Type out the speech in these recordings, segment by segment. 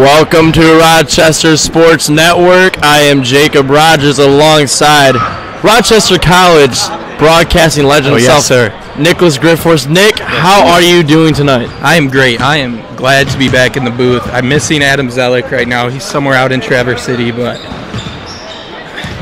Welcome to Rochester Sports Network. I am Jacob Rogers alongside Rochester College broadcasting legend himself, Nicholas Griffiths. Nick, how are you doing tonight? I am great. I am glad to be back in the booth. I'm missing Adam Zellick right now. He's somewhere out in Traverse City, but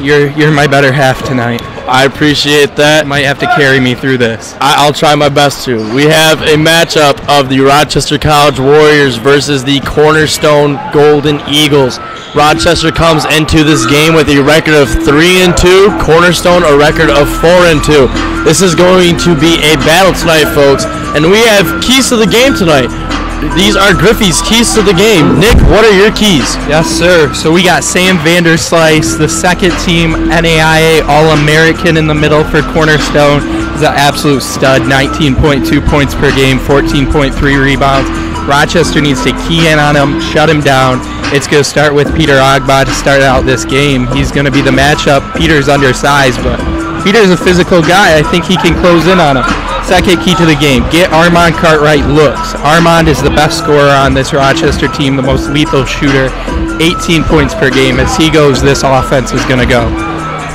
you're my better half tonight. I appreciate that. You might have to carry me through this. I'll try my best to. We have a matchup of the Rochester College Warriors versus the Cornerstone Golden Eagles. Rochester comes into this game with a record of 3-2. Cornerstone a record of 4-2. This is going to be a battle tonight, folks. And we have keys to the game tonight. These are Griffey's keys to the game. Nick, what are your keys? Yes, sir. So we got Sam Vanderslice, the second team NAIA All-American in the middle for Cornerstone. He's an absolute stud, 19.2 points per game, 14.3 rebounds. Rochester needs to key in on him, shut him down. It's going to start with Peter Ogba to start out this game. He's going to be the matchup. Peter's undersized, but Peter's a physical guy. I think he can close in on him. Second key to the game, get Armand Cartwright looks. Armand is the best scorer on this Rochester team, the most lethal shooter, 18 points per game. As he goes, this offense is going to go.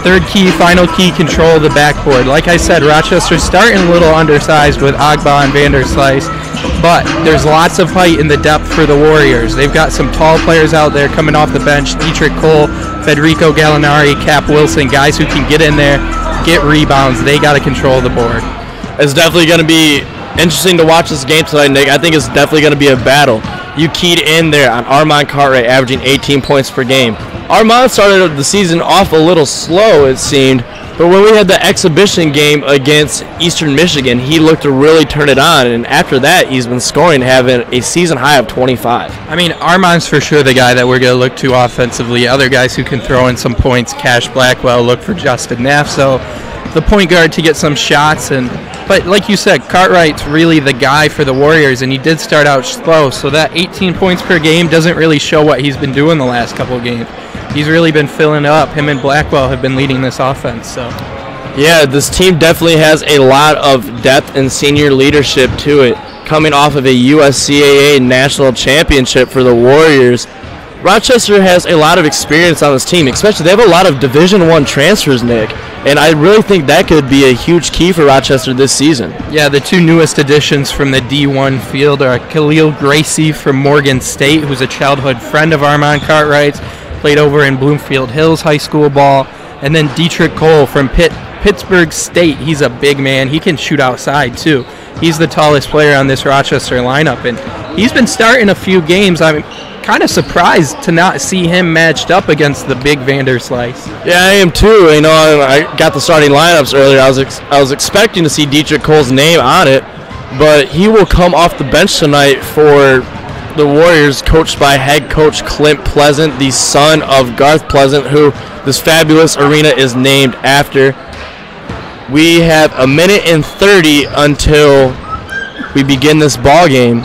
Third key, final key, control the backboard. Like I said, Rochester's starting a little undersized with Ogba and Vanderslice, but there's lots of height in the depth for the Warriors. They've got some tall players out there coming off the bench, Dietrich Cole, Federico Gallinari, Cap Wilson, guys who can get in there, get rebounds. They got to control the board. It's definitely going to be interesting to watch this game tonight, Nick. I think it's definitely going to be a battle. You keyed in there on Armand Cartwright averaging 18 points per game. Armand started the season off a little slow, it seemed, but when we had the exhibition game against Eastern Michigan, he looked to really turn it on, and after that, he's been scoring, having a season high of 25. I mean, Armand's for sure the guy that we're going to look to offensively. Other guys who can throw in some points, Cash Blackwell, look for Justin Neff, so the point guard to get some shots. But like you said, Cartwright's really the guy for the Warriors, and he did start out slow, so that 18 points per game doesn't really show what he's been doing the last couple of games. He's really been filling it up. Him and Blackwell have been leading this offense. So, yeah, this team definitely has a lot of depth and senior leadership to it. Coming off of a USCAA national championship for the Warriors, Rochester has a lot of experience on this team, especially they have a lot of Division I transfers, Nick, and I really think that could be a huge key for Rochester this season. Yeah, the two newest additions from the D1 field are Khalil Gracie from Morgan State, who's a childhood friend of Armand Cartwright's, played over in Bloomfield Hills High School ball, and then Dietrich Cole from Pittsburgh State. He's a big man. He can shoot outside, too. He's the tallest player on this Rochester lineup, and he's been starting a few games. I'm kind of surprised to not see him matched up against the big Vanderslice. Yeah, I am too. You know, I got the starting lineups earlier. I was expecting to see Dietrich Cole's name on it, but he will come off the bench tonight for the Warriors, coached by head coach Clint Pleasant, the son of Garth Pleasant, who this fabulous arena is named after. We have a minute and 30 until we begin this ball game.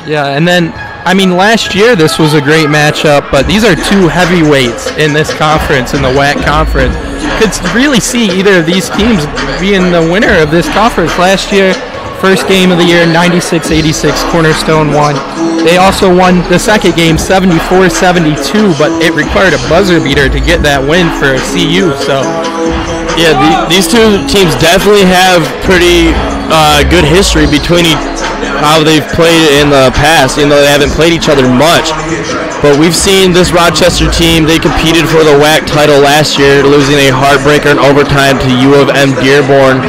Yeah, and then, I mean, last year this was a great matchup, but these are two heavyweights in this conference, in the WAC conference. Could really see either of these teams being the winner of this conference. Last year, first game of the year, 96-86, Cornerstone won. They also won the second game, 74-72, but it required a buzzer beater to get that win for CU. So, yeah, these two teams definitely have pretty good history between how they've played in the past, even though they haven't played each other much. But we've seen this Rochester team, they competed for the WAC title last year, losing a heartbreaker in overtime to U of M Dearborn.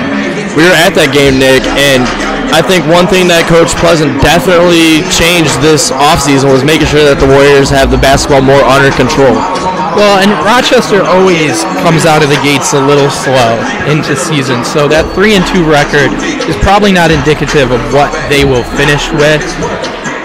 We were at that game, Nick, and I think one thing that Coach Pleasant definitely changed this offseason was making sure that the Warriors have the basketball more under control. Well, and Rochester always comes out of the gates a little slow into season, so that 3-2 record is probably not indicative of what they will finish with.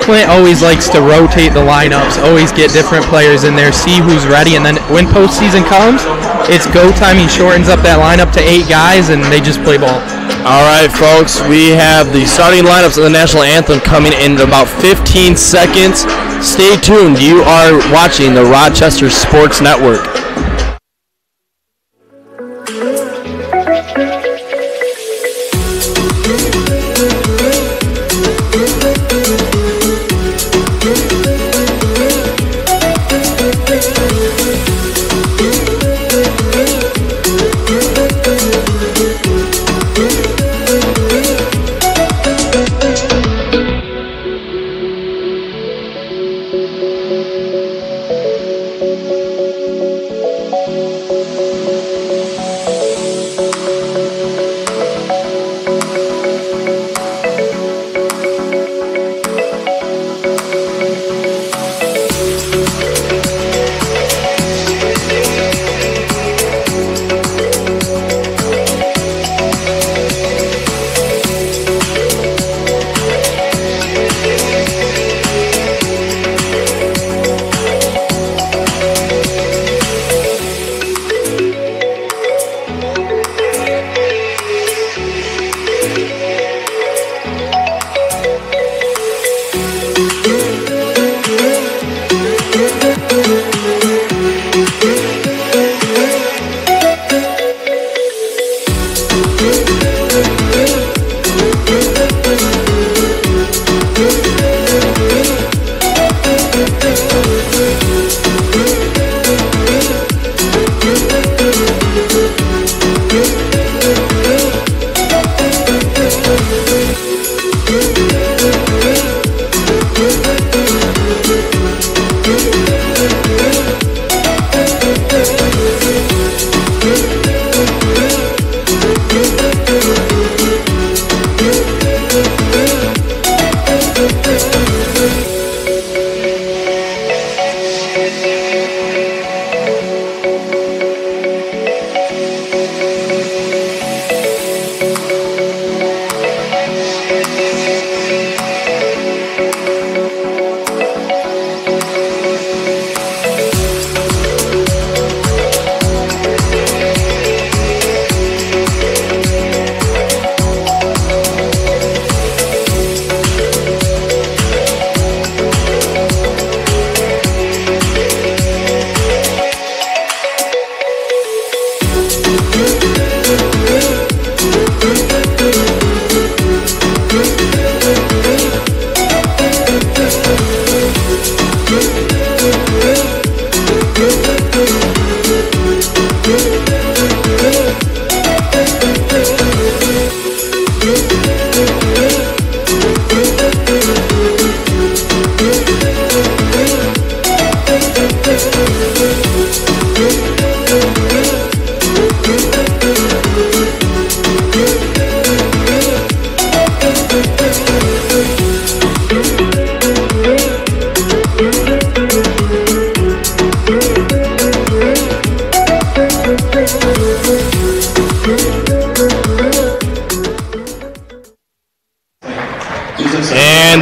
Clint always likes to rotate the lineups, always get different players in there, see who's ready, and then when postseason comes, it's go time. He shortens up that lineup to 8 guys, and they just play ball. All right, folks, we have the starting lineups of the national anthem coming in about 15 seconds. Stay tuned. You are watching the Rochester Sports Network.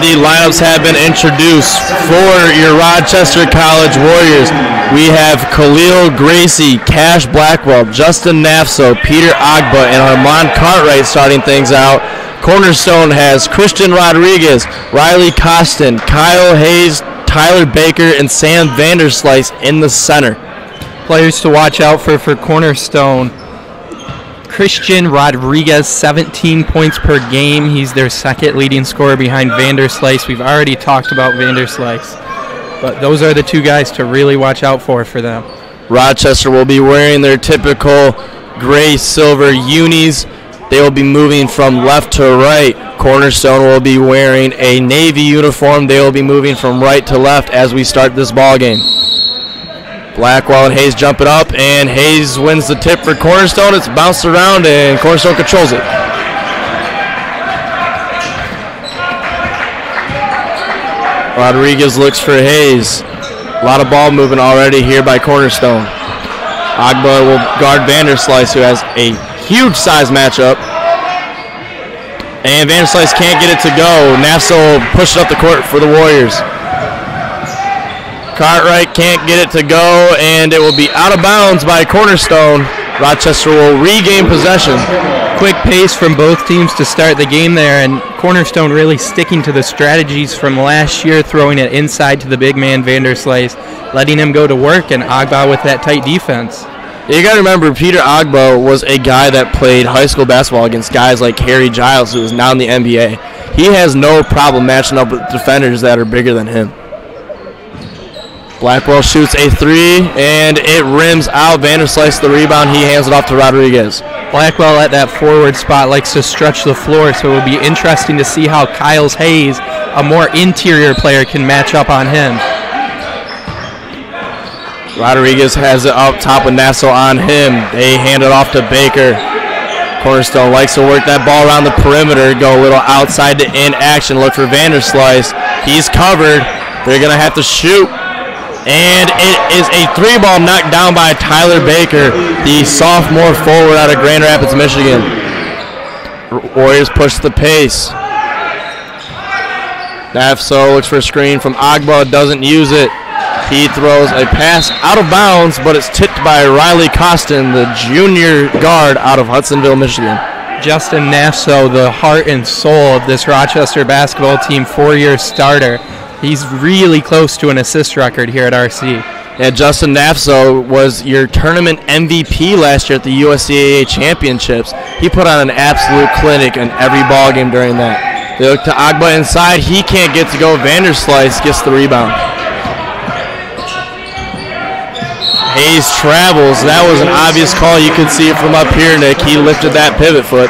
the lineups have been introduced for your Rochester College Warriors. We have Khalil Gracie, Cash Blackwell, Justin Nafso, Peter Agba, and Armand Cartwright starting things out. Cornerstone has Christian Rodriguez, Riley Costin, Kyle Hayes, Tyler Baker, and Sam Vanderslice in the center. Players to watch out for Cornerstone. Christian Rodriguez, 17 points per game. He's their second leading scorer behind Vanderslice. We've already talked about Vanderslice, but those are the two guys to really watch out for them. Rochester will be wearing their typical gray-silver unis. They will be moving from left to right. Cornerstone will be wearing a navy uniform. They will be moving from right to left as we start this ball game. Blackwell and Hayes jump it up, and Hayes wins the tip for Cornerstone. It's bounced around, and Cornerstone controls it. Rodriguez looks for Hayes. A lot of ball movement already here by Cornerstone. Agba will guard Vanderslice, who has a huge size matchup. And Vanderslice can't get it to go. Nafso will push it up the court for the Warriors. Cartwright can't get it to go, and it will be out of bounds by Cornerstone. Rochester will regain possession. Quick pace from both teams to start the game there, and Cornerstone really sticking to the strategies from last year, throwing it inside to the big man Vanderslice, letting him go to work, and Agba with that tight defense. You got to remember, Peter Agba was a guy that played high school basketball against guys like Harry Giles, who is now in the NBA. He has no problem matching up with defenders that are bigger than him. Blackwell shoots a three, and it rims out. Vanderslice the rebound. He hands it off to Rodriguez. Blackwell at that forward spot likes to stretch the floor, so it will be interesting to see how Kyle Hayes, a more interior player, can match up on him. Rodriguez has it up top with Nassau on him. They hand it off to Baker. Cornerstone likes to work that ball around the perimeter, go a little outside to in action, look for Vanderslice. He's covered. They're going to have to shoot. And it is a three ball knocked down by Tyler Baker, the sophomore forward out of Grand Rapids, Michigan. Warriors push the pace. Nafso looks for a screen from Agba, doesn't use it. He throws a pass out of bounds, but it's tipped by Riley Costin, the junior guard out of Hudsonville, Michigan. Justin Nafso, the heart and soul of this Rochester basketball team, 4-year starter. He's really close to an assist record here at RC. Yeah, Justin Nafso was your tournament MVP last year at the USCAA Championships. He put on an absolute clinic in every ball game during that. They look to Agba inside. He can't get to go. Vanderslice gets the rebound. Hayes travels. That was an obvious call. You could see it from up here, Nick. He lifted that pivot foot.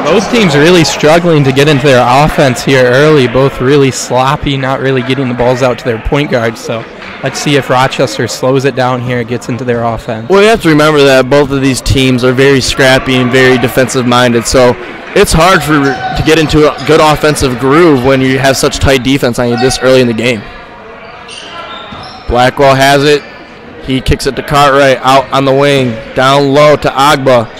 Both teams really struggling to get into their offense here early. Both really sloppy, not really getting the balls out to their point guards. So let's see if Rochester slows it down here and gets into their offense. Well, you have to remember that both of these teams are very scrappy and very defensive-minded. So it's hard to get into a good offensive groove when you have such tight defense on you this early in the game. Blackwell has it. He kicks it to Cartwright out on the wing. Down low to Agba.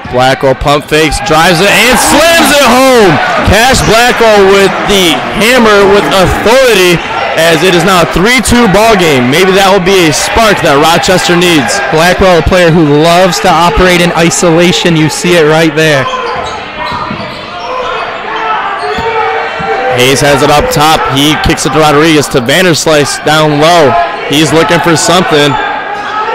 Blackwell pump fakes, drives it, and slams it home. Cash Blackwell with the hammer with authority, as it is now a 3-2 ball game. Maybe that will be a spark that Rochester needs. Blackwell, a player who loves to operate in isolation. You see it right there. Hayes has it up top. He kicks it to Rodriguez, to Vanderslice down low. He's looking for something.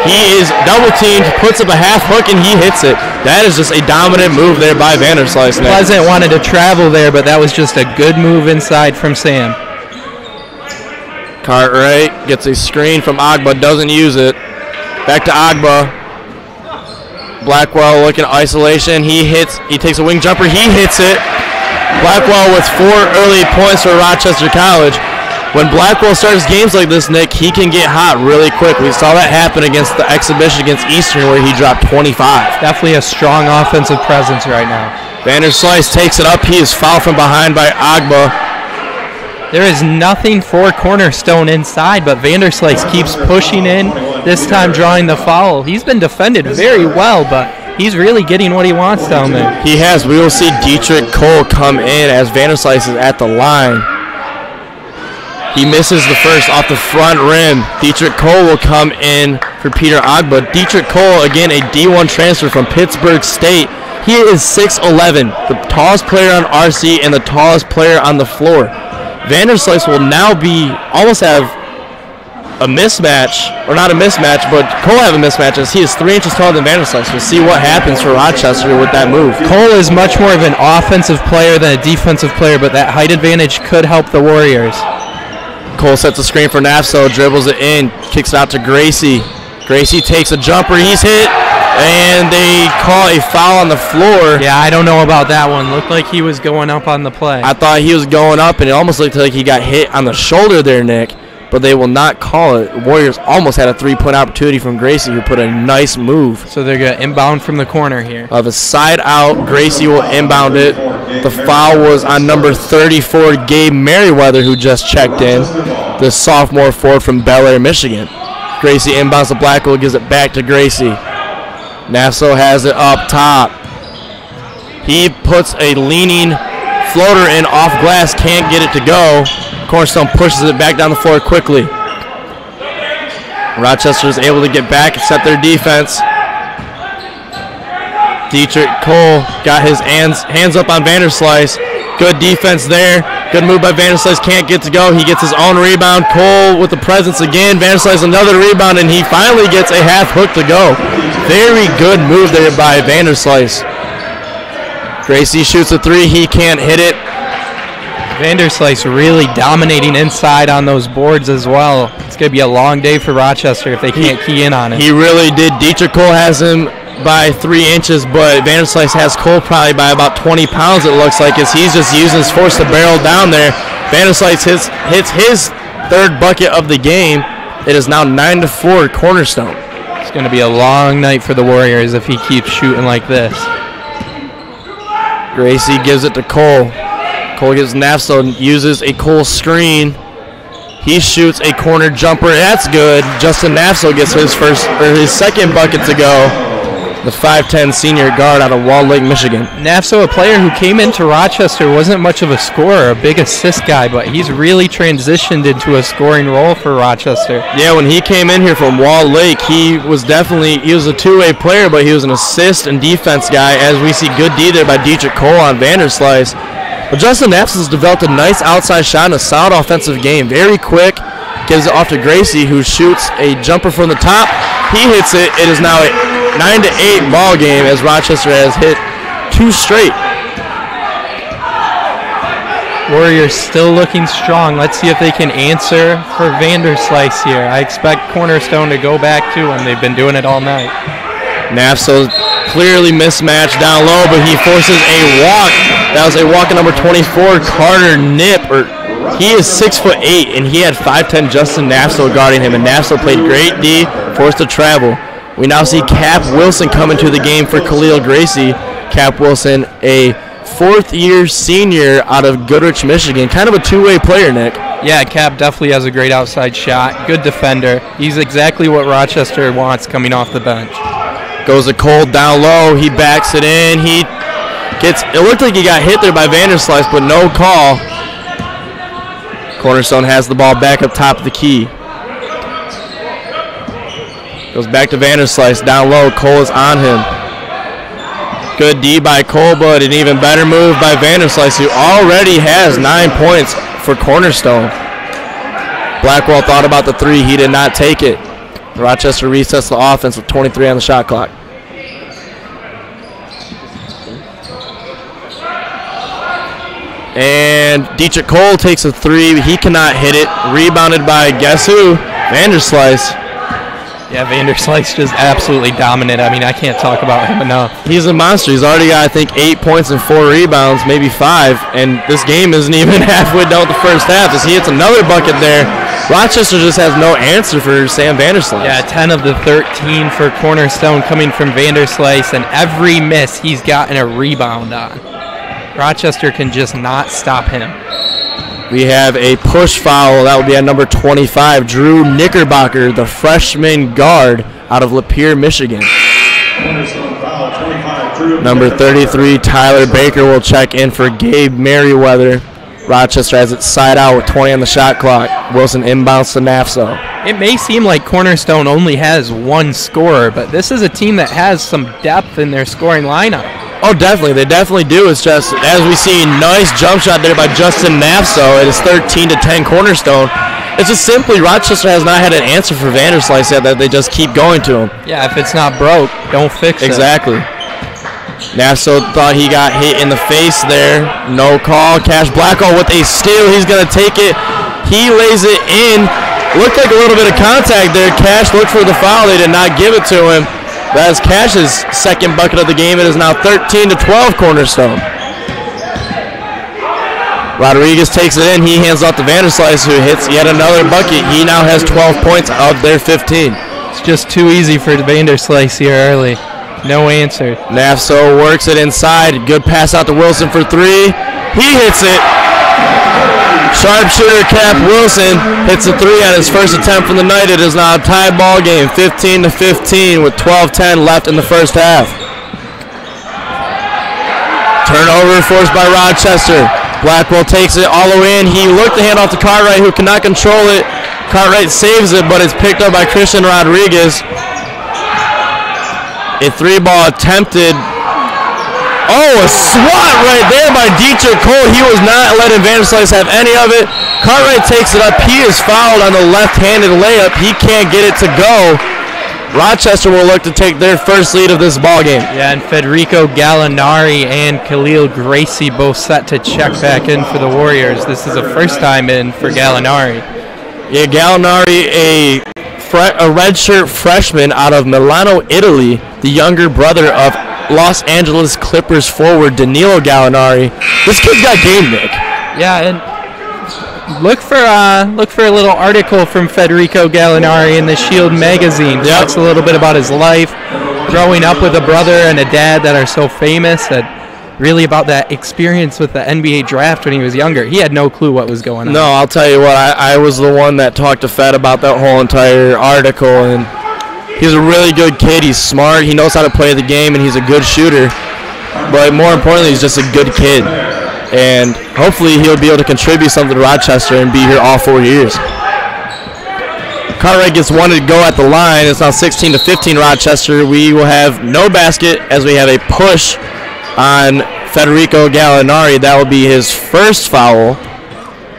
He is double teamed, puts up a half hook, and he hits it. That is just a dominant move there by Vanderslice. Pleasant wanted to travel there, but that was just a good move inside from Sam. Cartwright gets a screen from Agba, doesn't use it. Back to Agba. Blackwell looking at isolation. He takes a wing jumper. He hits it. Blackwell with 4 early points for Rochester College. When Blackwell starts games like this, Nick, he can get hot really quick. We saw that happen against the exhibition against Eastern, where he dropped 25. Definitely a strong offensive presence right now. Vanderslice takes it up. He is fouled from behind by Agba. There is nothing for Cornerstone inside, but Vanderslice keeps pushing in, this time drawing the foul. He's been defended very well, but He's really getting what he wants down there. He has. We will see Dietrich Cole come in as Vanderslice is at the line. He misses the first off the front rim. Dietrich Cole will come in for Peter Agba. Dietrich Cole, again, a D1 transfer from Pittsburgh State. He is 6'11", the tallest player on RC and the tallest player on the floor. Vanderslice will now almost have a mismatch, or not a mismatch, but Cole have a mismatch as he is 3 inches taller than Vanderslice. We'll see what happens for Rochester with that move. Cole is much more of an offensive player than a defensive player, but that height advantage could help the Warriors. Cole sets a screen for Nafso, dribbles it in, kicks it out to Gracie. Gracie takes a jumper, he's hit, and they call a foul on the floor. Yeah, I don't know about that one. Looked like he was going up on the play. I thought he was going up, and it almost looked like he got hit on the shoulder there, Nick, but they will not call it. Warriors almost had a three-point opportunity from Gracie, who put a nice move. So they're going to inbound from the corner here. Of a side out, Gracie will inbound it. The foul was on number 34, Gabe Merriweather, who just checked in, the sophomore forward from Bel Air, Michigan. Gracie inbounds the black hole, gives it back to Gracie. Nafso has it up top. He puts a leaning floater in off glass, can't get it to go. Cornerstone pushes it back down the floor quickly. Rochester is able to get back and set their defense. Dietrich Cole got his hands up on Vanderslice. Good defense there. Good move by Vanderslice. Can't get to go. He gets his own rebound. Cole with the presence again. Vanderslice another rebound, and he finally gets a half hook to go. Very good move there by Vanderslice. Gracie shoots a three. He can't hit it. Vanderslice really dominating inside on those boards as well. It's going to be a long day for Rochester if they can't key in on it. He really did. Dietrich Cole has him by 3 inches, but Vanderslice has Cole probably by about 20 pounds, it looks like, as he's just using his force to barrel down there. Vanderslice hits his third bucket of the game. It is now 9-4 Cornerstone. It's going to be a long night for the Warriors if he keeps shooting like this. Gracie gives it to Cole. Cole gives Nafso, uses a Cole screen. He shoots a corner jumper. That's good. Justin Nafso gets his second bucket to go. The 5'10 senior guard out of Walled Lake, Michigan. Nafso, a player who came into Rochester, wasn't much of a scorer, a big assist guy, but he's really transitioned into a scoring role for Rochester. Yeah, when he came in here from Walled Lake, he was a two-way player, but he was an assist and defense guy, as we see good D there by Dietrich Cole on Vanderslice. But Justin Nafso has developed a nice outside shot and a solid offensive game. Very quick, gives it off to Gracie, who shoots a jumper from the top. He hits it. It is now a 9-8 ball game as Rochester has hit 2 straight. Warriors still looking strong. Let's see if they can answer for Vanderslice here. I expect Cornerstone to go back to him. They've been doing it all night. Nafso clearly mismatched down low, but he forces a walk. That was a walk at number 24, Carter Nip. He is 6'8", and he had 5'10" Justin Nafso guarding him, and Nafso played great D, forced to travel. We now see Cap Wilson come into the game for Khalil Gracie. Cap Wilson, a fourth-year senior out of Goodrich, Michigan. Kind of a two-way player, Nick. Yeah, Cap definitely has a great outside shot. Good defender. He's exactly what Rochester wants coming off the bench. Goes to Cole down low. He backs it in. It looked like he got hit there by Vanderslice, but no call. Cornerstone has the ball back up top of the key. Goes back to Vanderslice down low. Cole is on him. Good D by Cole, but an even better move by Vanderslice, who already has 9 points for Cornerstone. Blackwell thought about the three. He did not take it. Rochester resets the offense with 23 on the shot clock. And Dietrich Cole takes a three. He cannot hit it. Rebounded by, guess who? Vanderslice. Yeah, Vanderslice just absolutely dominant. I mean, I can't talk about him enough. He's a monster. He's already got, I think, 8 points and 4 rebounds, maybe 5. And this game isn't even halfway done with the first half as he hits another bucket there. Rochester just has no answer for Sam Vanderslice. Yeah, 10 of the 13 for Cornerstone coming from Vanderslice, and every miss he's gotten a rebound on. Rochester can just not stop him. We have a push foul. That would be at number 25, Drew Knickerbocker, the freshman guard out of Lapeer, Michigan. Number 33, Tyler Baker, will check in for Gabe Merriweather. Rochester has it side out with 20 on the shot clock. Wilson inbounds to Nafso. It may seem like Cornerstone only has one scorer, but this is a team that has some depth in their scoring lineup. Oh, definitely. They definitely do. It's just, as we see, nice jump shot there by Justin Nafso. It is 13-10 Cornerstone. It's just simply Rochester has not had an answer for Vanderslice yet, that they just keep going to him. Yeah, if it's not broke, don't fix it. Exactly. Nafso thought he got hit in the face there. No call. Cash Blackwell with a steal. He's going to take it. He lays it in. Looked like a little bit of contact there. Cash looked for the foul. They did not give it to him. That is Cash's second bucket of the game. It is now 13-12 Cornerstone. Rodriguez takes it in. He hands off to Vanderslice, who hits yet another bucket. He now has 12 points of their 15. It's just too easy for Vanderslice here early. No answer. Nafso works it inside. Good pass out to Wilson for three. He hits it. Sharpshooter Cap Wilson hits a three on his first attempt from the night. It is now a tie ball game, 15-15 with 12:10 left in the first half. Turnover forced by Rochester. Blackwell takes it all the way in. He looked to hand off to Cartwright, who cannot control it. Cartwright saves it, but it's picked up by Christian Rodriguez. A three ball attempted. Oh, a swat right there by Dietrich Cole. He was not letting Vanderslice have any of it. Cartwright takes it up. He is fouled on the left-handed layup. He can't get it to go. Rochester will look to take their first lead of this ball game. Yeah, and Federico Gallinari and Khalil Gracie both set to check back in for the Warriors. This is a first time in for Gallinari. Yeah, Gallinari, a redshirt freshman out of Milano, Italy, the younger brother of Los Angeles Clippers forward Danilo Gallinari. This kid's got game, Nick. Yeah, and look for a little article from Federico Gallinari in the Shield magazine. Yep. Talks a little bit about his life, growing up with a brother and a dad that are so famous, and really about that experience with the NBA draft when he was younger. He had no clue what was going on. No, I'll tell you what, I was the one that talked to Fed about that whole entire article, and he's a really good kid. He's smart. He knows how to play the game, and he's a good shooter. But more importantly, he's just a good kid. And hopefully he'll be able to contribute something to Rochester and be here all 4 years. Cartwright gets one to go at the line. It's now 16-15 Rochester. We will have no basket as we have a push on Federico Gallinari. That will be his first foul.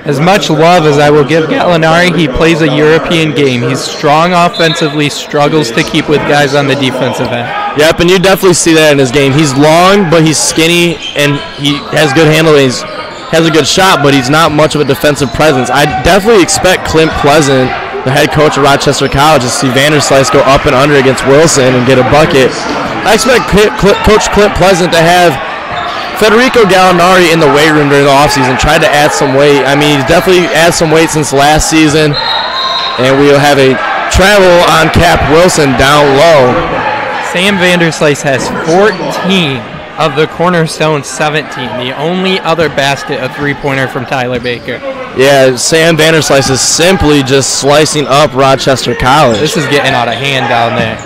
As much love as I will give Gallinari, he plays a European game. He's strong offensively, struggles to keep with guys on the defensive end. Yep, and you definitely see that in his game. He's long, but he's skinny, and he has good handling. He has a good shot, but he's not much of a defensive presence. I definitely expect Clint Pleasant, the head coach of Rochester College, to see Vanderslice go up and under against Wilson and get a bucket. I expect Coach Clint Pleasant to have Federico Gallinari in the weight room during the offseason, tried to add some weight. I mean, he's definitely added some weight since last season, and we'll have a travel on Cap Wilson down low. Sam Vanderslice has 14 of the Cornerstone 17, the only other basket a three-pointer from Tyler Baker. Yeah, Sam Vanderslice is simply just slicing up Rochester College. This is getting out of hand down there.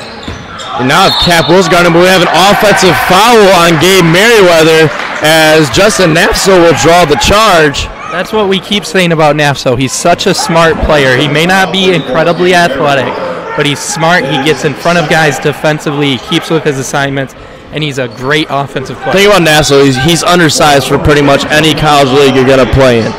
And now if Cap Wilson guarding, but we have an offensive foul on Gabe Merriweather as Justin Nafso will draw the charge. That's what we keep saying about Nafso. He's such a smart player. He may not be incredibly athletic, but he's smart. He gets in front of guys defensively. He keeps with his assignments, and he's a great offensive player. The thing about Nafso is he's undersized for pretty much any college league you're going to play in.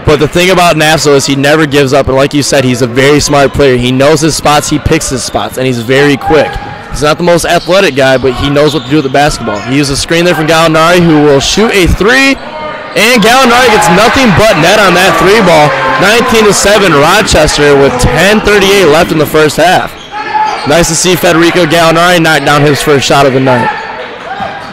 But the thing about Nafso is he never gives up, and like you said, he's a very smart player. He knows his spots, he picks his spots, and he's very quick. He's not the most athletic guy, but he knows what to do with the basketball. He uses a screen there from Gallinari, who will shoot a three, and Gallinari gets nothing but net on that three ball. 19-7 Rochester with 10:38 left in the first half. Nice to see Federico Gallinari knock down his first shot of the night.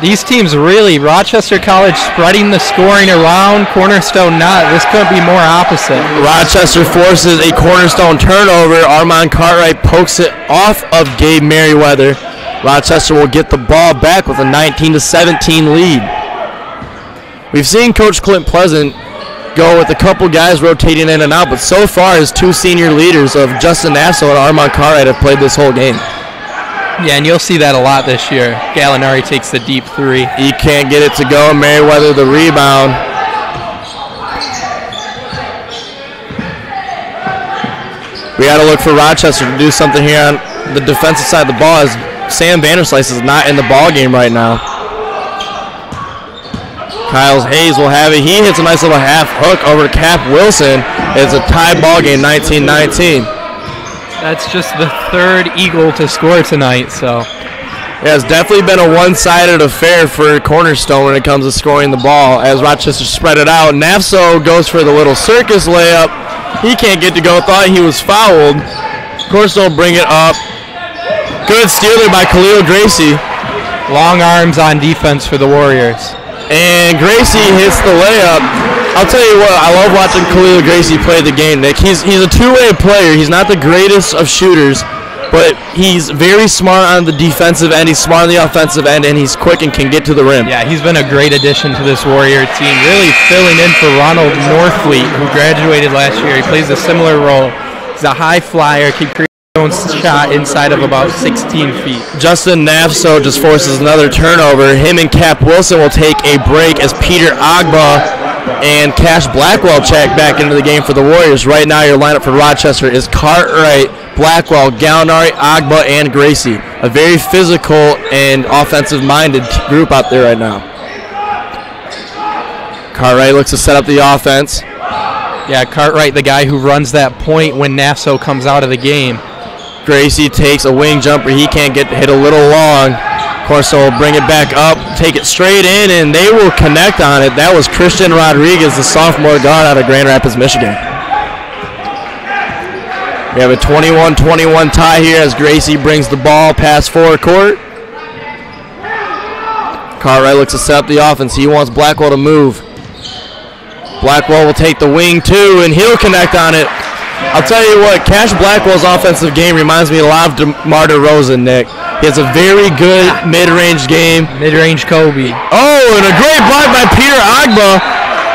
These teams really, Rochester College spreading the scoring around, Cornerstone not. This couldn't be more opposite. Rochester forces a Cornerstone turnover. Armand Cartwright pokes it off of Gabe Merriweather. Rochester will get the ball back with a 19-17 lead. We've seen Coach Clint Pleasant go with a couple guys rotating in and out, but so far his two senior leaders of Justin Nafso and Armand Cartwright have played this whole game. Yeah, and you'll see that a lot this year. Gallinari takes the deep three. He can't get it to go. Merriweather the rebound. We got to look for Rochester to do something here on the defensive side of the ball, as Sam Vanderslice is not in the ball game right now. Kyle Hayes will have it. He hits a nice little half hook over to Cap Wilson. It's a tie ball game, 19-19. That's just the third Eagle to score tonight, so. Yeah, it's definitely been a one-sided affair for Cornerstone when it comes to scoring the ball, as Rochester spread it out. Nafso goes for the little circus layup. He can't get to go. Thought he was fouled. Cornerstone bring it up. Good steal there by Khalil Gracie. Long arms on defense for the Warriors. And Gracie hits the layup. I'll tell you what, I love watching Khalil Gracie play the game, Nick. He's a two-way player. He's not the greatest of shooters, but he's very smart on the defensive end. He's smart on the offensive end, and he's quick and can get to the rim. Yeah, he's been a great addition to this Warrior team, really filling in for Ronald Northfleet, who graduated last year. He plays a similar role. He's a high flyer, can create his own shot inside of about 16 feet. Justin Nafso just forces another turnover. Him and Cap Wilson will take a break as Peter Agba and Cash Blackwell check back into the game for the Warriors. Right now, your lineup for Rochester is Cartwright, Blackwell, Gallinari, Agba, and Gracie. A very physical and offensive-minded group out there right now. Cartwright looks to set up the offense. Yeah, Cartwright, the guy who runs that point when Nafso comes out of the game. Gracie takes a wing jumper. He can't get hit a little long. Corso will bring it back up, take it straight in, and they will connect on it. That was Christian Rodriguez, the sophomore guard out of Grand Rapids, Michigan. We have a 21-21 tie here as Gracie brings the ball past forecourt. Cartwright looks to set up the offense. He wants Blackwell to move. Blackwell will take the wing too, and he'll connect on it. I'll tell you what, Cash Blackwell's offensive game reminds me a lot of DeMar DeRozan, Nick. He has a very good mid-range game. Mid-range Kobe. Oh, and a great block by Peter Agba,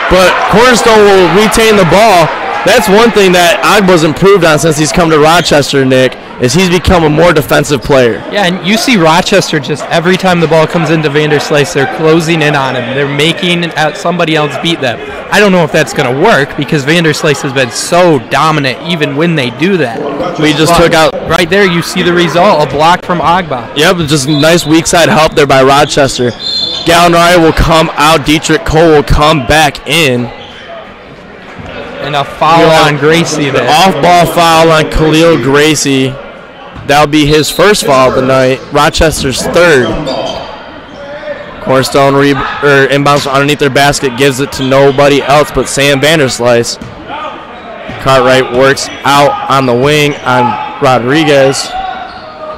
but Cornerstone will retain the ball. That's one thing that Agba's improved on since he's come to Rochester, Nick, is he's become a more defensive player. Yeah, and you see Rochester just every time the ball comes into Vanderslice, they're closing in on him. They're making somebody else beat them. I don't know if that's going to work because Vanderslice has been so dominant even when they do that. We just took out... Right there, you see the result, a block from Agba. Yep, just nice weak side help there by Rochester. Gallinari will come out. Dietrich Cole will come back in. And a foul on Gracie there. Off-ball foul on Khalil Gracie. That'll be his first foul of the night. Rochester's third. Cornerstone inbounds underneath their basket, gives it to nobody else but Sam Vanderslice. Cartwright works out on the wing on Rodriguez.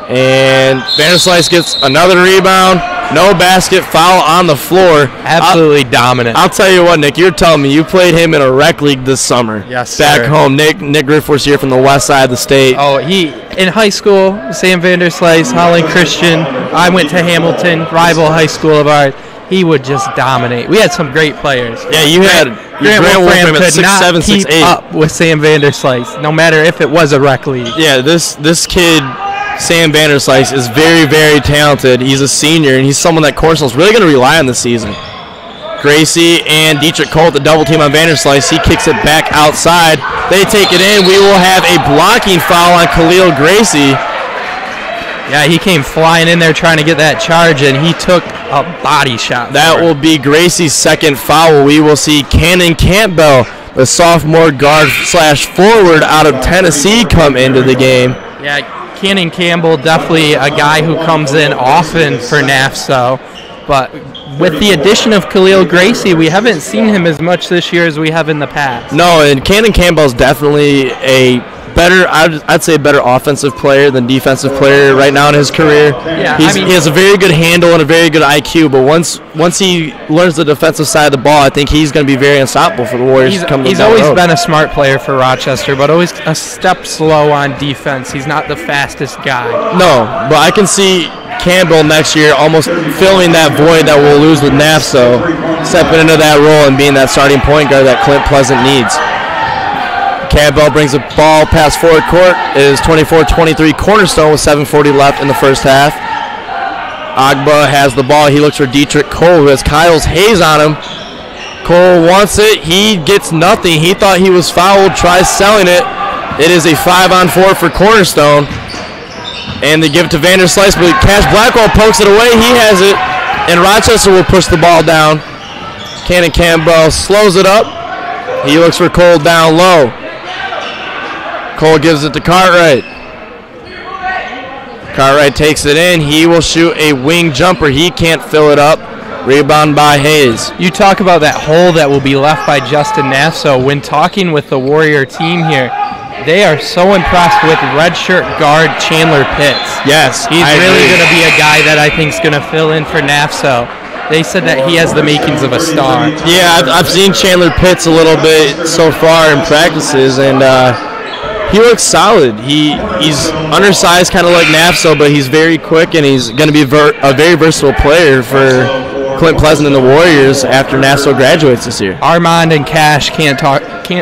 And Vanderslice gets another rebound. No basket, foul on the floor. Absolutely dominant. I'll tell you what, Nick, you're telling me you played him in a rec league this summer. Yes, Back sir. home, Nick Griffiths here from the west side of the state. Oh, in high school, Sam Vanderslice, Holland Christian. I went to Hamilton, rival high school of ours. He would just dominate. We had some great players. Yeah, you had Grant Wolfram at could 6'7", not 6'8". keep up with Sam Vanderslice, no matter if it was a rec league. Yeah, this kid, Sam Vanderslice, is very, very talented. He's a senior, and he's someone that Cornerstone's really going to rely on this season. Gracie and Dietrich Cole at the double team on Vanderslice. He kicks it back outside. They take it in. We will have a blocking foul on Khalil Gracie. Yeah, he came flying in there trying to get that charge, and he took a body shot. That will be Gracie's second foul. We will see Cannon Campbell, the sophomore guard / forward out of Tennessee, come into the game. Yeah, Cannon Campbell, definitely a guy who comes in often for NAFSO, but with the addition of Khalil Gracie, we haven't seen him as much this year as we have in the past. No, and Cannon Campbell is definitely a better, I'd say, better offensive player than defensive player right now in his career. Yeah, he has a very good handle and a very good IQ, but once he learns the defensive side of the ball, I think he's going to be very unstoppable for the Warriors. He's always been a smart player for Rochester, but always a step slow on defense. He's not the fastest guy. No, but I can see Campbell next year almost filling that void that we'll lose with NAFSO, stepping into that role and being that starting point guard that Clint Pleasant needs. Campbell brings the ball past forward court. It is 24-23 Cornerstone with 7:40 left in the first half. Agba has the ball. He looks for Dietrich Cole, who has Kyle's Hayes on him. Cole wants it. He gets nothing. He thought he was fouled, tries selling it. It is a 5-on-4 for Cornerstone. And they give it to Vanderslice, but Cash Blackwell pokes it away. He has it, and Rochester will push the ball down. Cannon Campbell slows it up. He looks for Cole down low. Cole gives it to Cartwright. Cartwright takes it in. He will shoot a wing jumper. He can't fill it up. Rebound by Hayes. You talk about that hole that will be left by Justin Nasso. When talking with the Warrior team here, they are so impressed with redshirt guard Chandler Pitts. Yes, he's really going to be a guy that I think is going to fill in for Nasso. They said that he has the makings of a star. Yeah, I've seen Chandler Pitts a little bit so far in practices, and he looks solid. He's undersized, kind of like Nafso, but he's very quick, and he's going to be a very versatile player for Clint Pleasant and the Warriors after Nafso graduates this year. Armand and Cash can't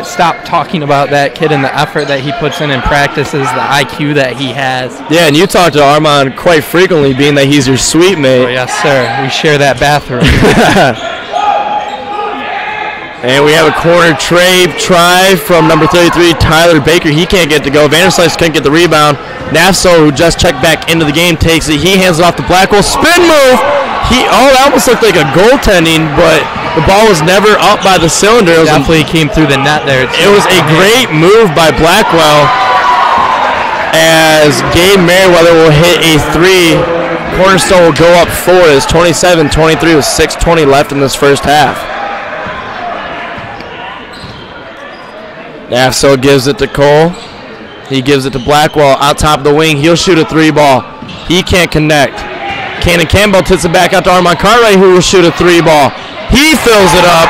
stop talking about that kid and the effort that he puts in practices, the IQ that he has. Yeah, and you talk to Armand quite frequently, being that he's your suite mate. Oh, yes, sir. We share that bathroom. And we have a corner try from number 33, Tyler Baker. He can't get to go. Vanderslice couldn't get the rebound. Nafso, who just checked back into the game, takes it. He hands it off to Blackwell. Spin move! That almost looked like a goaltending, but the ball was never up by the cylinder. It definitely came through the net there. It was a great move by Blackwell as Gabe Merriweather will hit a three. Cornerstone will go up 4. It's 27-23 with 6:20 left in this first half. Nafso gives it to Cole. He gives it to Blackwell out top of the wing. He'll shoot a 3 ball. He can't connect. Cannon Campbell tips it back out to Armand Cartwright, who will shoot a 3 ball. He fills it up.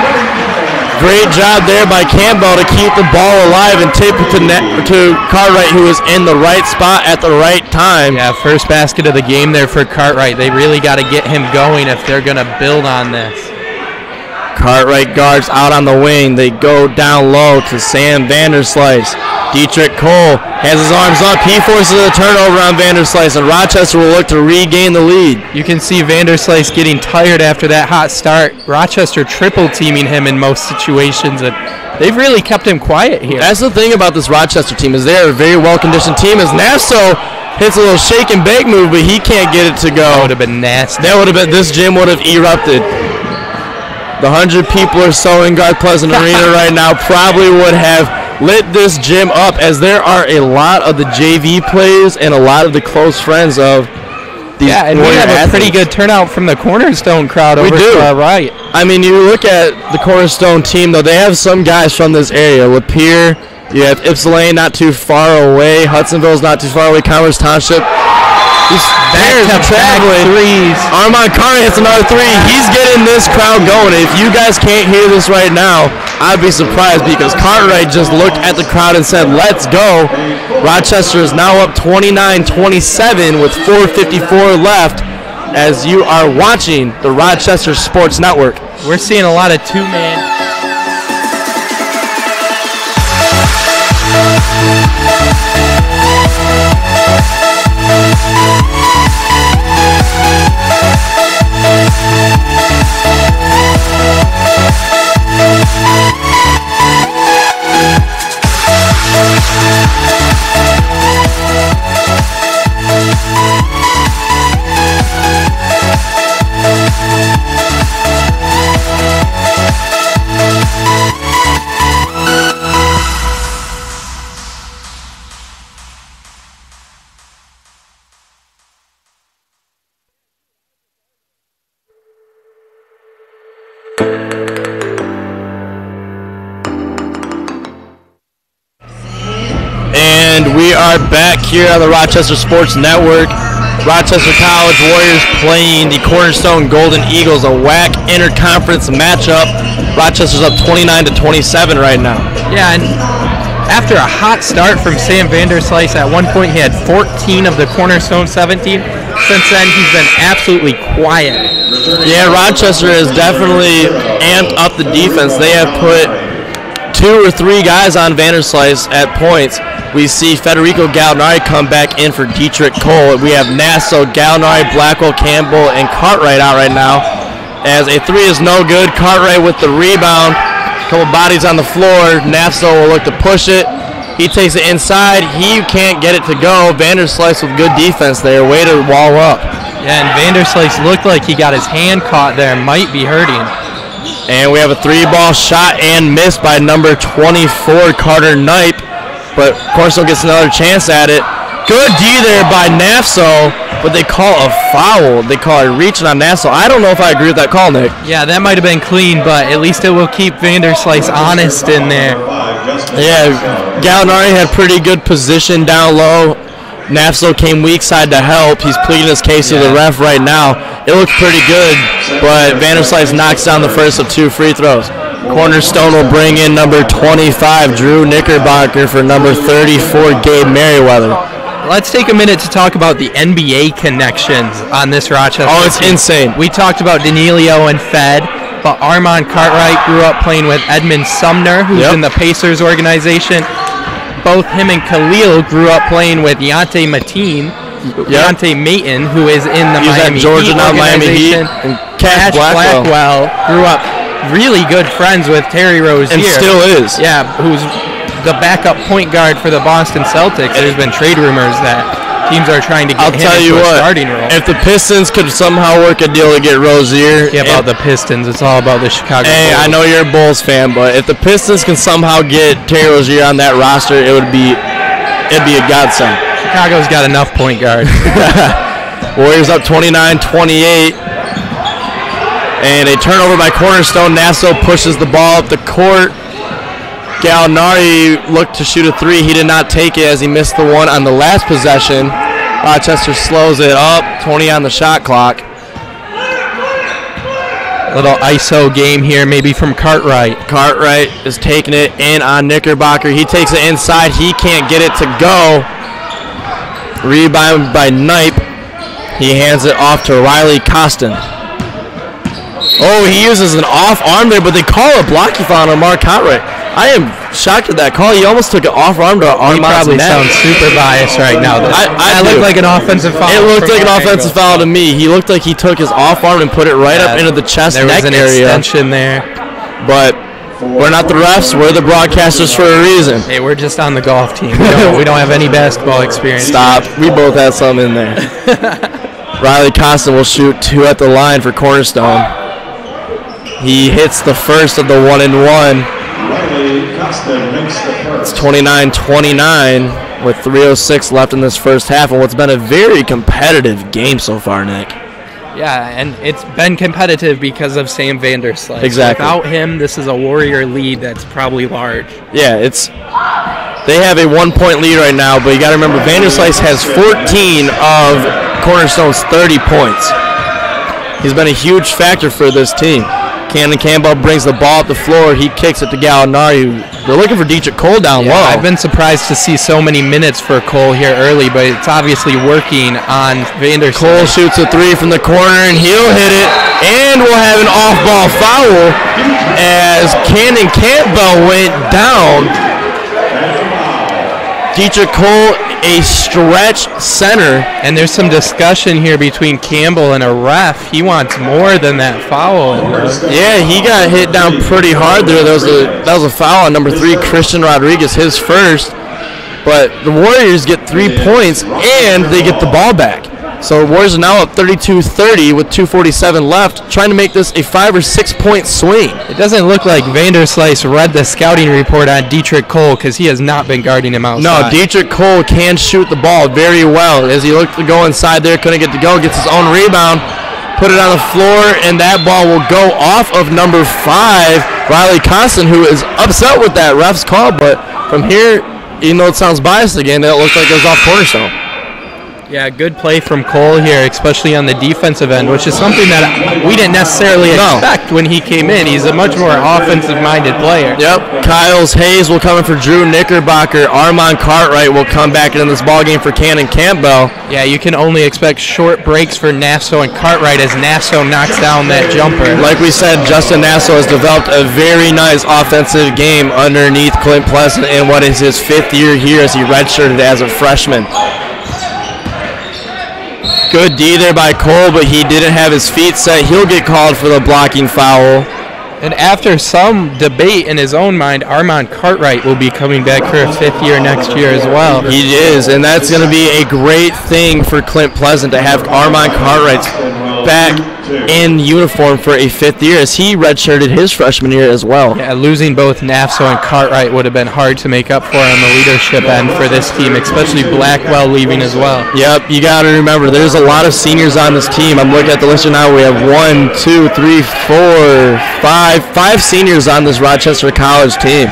Great job there by Campbell to keep the ball alive and tip it to Cartwright, who is in the right spot at the right time. Yeah, first basket of the game there for Cartwright. They really got to get him going if they're going to build on this. Cartwright guards out on the wing. They go down low to Sam Vanderslice. Dietrich Cole has his arms up. He forces a turnover on Vanderslice, and Rochester will look to regain the lead. You can see Vanderslice getting tired after that hot start. Rochester triple teaming him in most situations, and they've really kept him quiet here. That's the thing about this Rochester team, is they're a very well-conditioned team. As Nasso hits a little shake and bake move, but he can't get it to go. That would have been nasty. This gym would have erupted. The 100 people or so in Garth Pleasant Arena right now probably would have lit this gym up, as there are a lot of the JV players and a lot of the close friends of these. Yeah, and we have a pretty good turnout from the Cornerstone crowd over to our right. I mean, you look at the Cornerstone team, though, they have some guys from this area. Lapeer, you have Ypsilanti not too far away. Hudsonville's not too far away. Commerce Township. These Bears are traveling. Threes. Armand Carter hits another 3. He's getting this crowd going. If you guys can't hear this right now, I'd be surprised, because Cartwright just looked at the crowd and said, "Let's go." Rochester is now up 29-27 with 4:54 left, as you are watching the Rochester Sports Network. We're seeing a lot of two-man. And we are back here on the Rochester Sports Network. Rochester College Warriors playing the Cornerstone Golden Eagles, a WAC interconference matchup. Rochester's up 29-27 right now. Yeah, and after a hot start from Sam Vanderslice, at one point he had 14 of the Cornerstone 17. Since then, he's been absolutely quiet. Yeah, Rochester has definitely amped up the defense. They have put 2 or 3 guys on Vanderslice at points. We see Federico Gallinari come back in for Dietrich Cole. We have Nassau, Gallinari, Blackwell, Campbell, and Cartwright out right now. As a 3 is no good. Cartwright with the rebound. Couple bodies on the floor. Nassau will look to push it. He takes it inside. He can't get it to go. Vanderslice with good defense there. Way to wall up. Yeah, and Vanderslice looked like he got his hand caught there. Might be hurting. And we have a 3-ball shot and missed by number 24, Carter Knipe. But Cornerstone gets another chance at it. Good D there by Nassau, but they call a foul. They call it reaching on Nassau. I don't know if I agree with that call, Nick. Yeah, that might have been clean, but at least it will keep Vanderslice honest in there. Yeah, Gallinari had pretty good position down low. Nassau came weak side to help. He's pleading his case to the ref right now. It looks pretty good, but Vanderslice knocks down the first of 2 free throws. Cornerstone will bring in number 25, Drew Knickerbocker, for number 34, Gabe Merriweather. Let's take a minute to talk about the NBA connections on this Rochester Oh, it's team. insane. We talked about Danilio and Fed, but Armand Cartwright grew up playing with Edmund Sumner, who's in the Pacers organization. Both him and Khalil grew up playing with Yante Mateen, Yante Mayton, who is in the Miami Georgia, Heat now Miami Heat. organization. And Cash Blackwell grew up really good friends with Terry Rozier. And still is. Yeah, who's the backup point guard for the Boston Celtics. There's been trade rumors that teams are trying to get him into a starting role. If the Pistons could somehow work a deal to get Rozier. Yeah, about the Pistons. It's all about the Chicago Bulls. I know you're a Bulls fan, but if the Pistons can somehow get Terry Rozier on that roster, it'd be a godsend. Chicago's got enough point guards. Warriors up 29-28. And a turnover by Cornerstone. Nassau pushes the ball up the court. Gallinari looked to shoot a 3. He did not take it as he missed the one on the last possession. Rochester slows it up. 20 on the shot clock. Little ISO game here, maybe from Cartwright. Cartwright is taking it in on Knickerbocker. He takes it inside. He can't get it to go. Rebound by Knipe. He hands it off to Riley Costin. Oh, he uses an off arm there, but they call a blocky foul on Mark Cartwright. I am shocked at that call. He almost took an off arm to Armand's probably neck. sounds super biased right now. I looked like an offensive foul. It looked like an offensive foul to me. He looked like he took his off arm and put it right up into the chest neck area. There was an extension there. But we're not the refs. We're the broadcasters for a reason. Hey, we're just on the golf team. We don't have any basketball experience. Stop. We both have some in there. Riley Costin will shoot 2 at the line for Cornerstone. He hits the first of the 1-and-1. It's 29-29 with 3:06 left in this first half, and what's been a very competitive game so far, Nick. Yeah, and it's been competitive because of Sam Vanderslice. Exactly. Without him, this is a Warrior lead that's probably large. Yeah, they have a 1-point lead right now, but you got to remember Vanderslice has 14 of Cornerstone's 30 points. He's been a huge factor for this team. Cannon Campbell brings the ball up the floor. He kicks it to Gallinari. They're looking for Dietrich Cole down low. I've been surprised to see so many minutes for Cole here early, but it's obviously working on Vanderslice. Cole shoots a 3 from the corner, and he'll hit it. And we'll have an off-ball foul as Cannon Campbell went down. Dietrich Cole, a stretch center. And there's some discussion here between Campbell and a ref. He wants more than that foul. Yeah, he got hit down pretty hard there. That was a foul on number 3, Christian Rodriguez, his first. But the Warriors get 3 points, and they get the ball back. So the Warriors are now up 32-30 with 2:47 left, trying to make this a 5 or 6 point swing. It doesn't look like Vanderslice read the scouting report on Dietrich Cole because he has not been guarding him outside. No, Dietrich Cole can shoot the ball very well. As he looked to go inside there, couldn't get to go, gets his own rebound, put it on the floor, and that ball will go off of number 5, Riley Costin, who is upset with that ref's call. But from here, even though it sounds biased again, it looked like it was off Cornerstone. Yeah, good play from Cole here, especially on the defensive end, which is something that we didn't necessarily expect when he came in. He's a much more offensive-minded player. Yep. Kyles Hayes will come in for Drew Knickerbocker. Armand Cartwright will come back into this ballgame for Cannon Campbell. Yeah, you can only expect short breaks for Nassau and Cartwright as Nassau knocks down that jumper. Like we said, Justin Nassau has developed a very nice offensive game underneath Clint Pleasant in what is his 5th year here as he redshirted as a freshman. Good D there by Cole, but he didn't have his feet set. He'll get called for the blocking foul. And after some debate in his own mind, Armand Cartwright will be coming back for a 5th year next year as well. He is, and that's going to be a great thing for Clint Pleasant to have Armand Cartwright back in uniform for a 5th year as he redshirted his freshman year as well. Yeah, losing both Nassau and Cartwright would have been hard to make up for on the leadership end for this team, especially Blackwell leaving as well. Yep, you got to remember, there's a lot of seniors on this team. I'm looking at the list now. We have 1, 2, 3, 4, 5 seniors on this Rochester College team.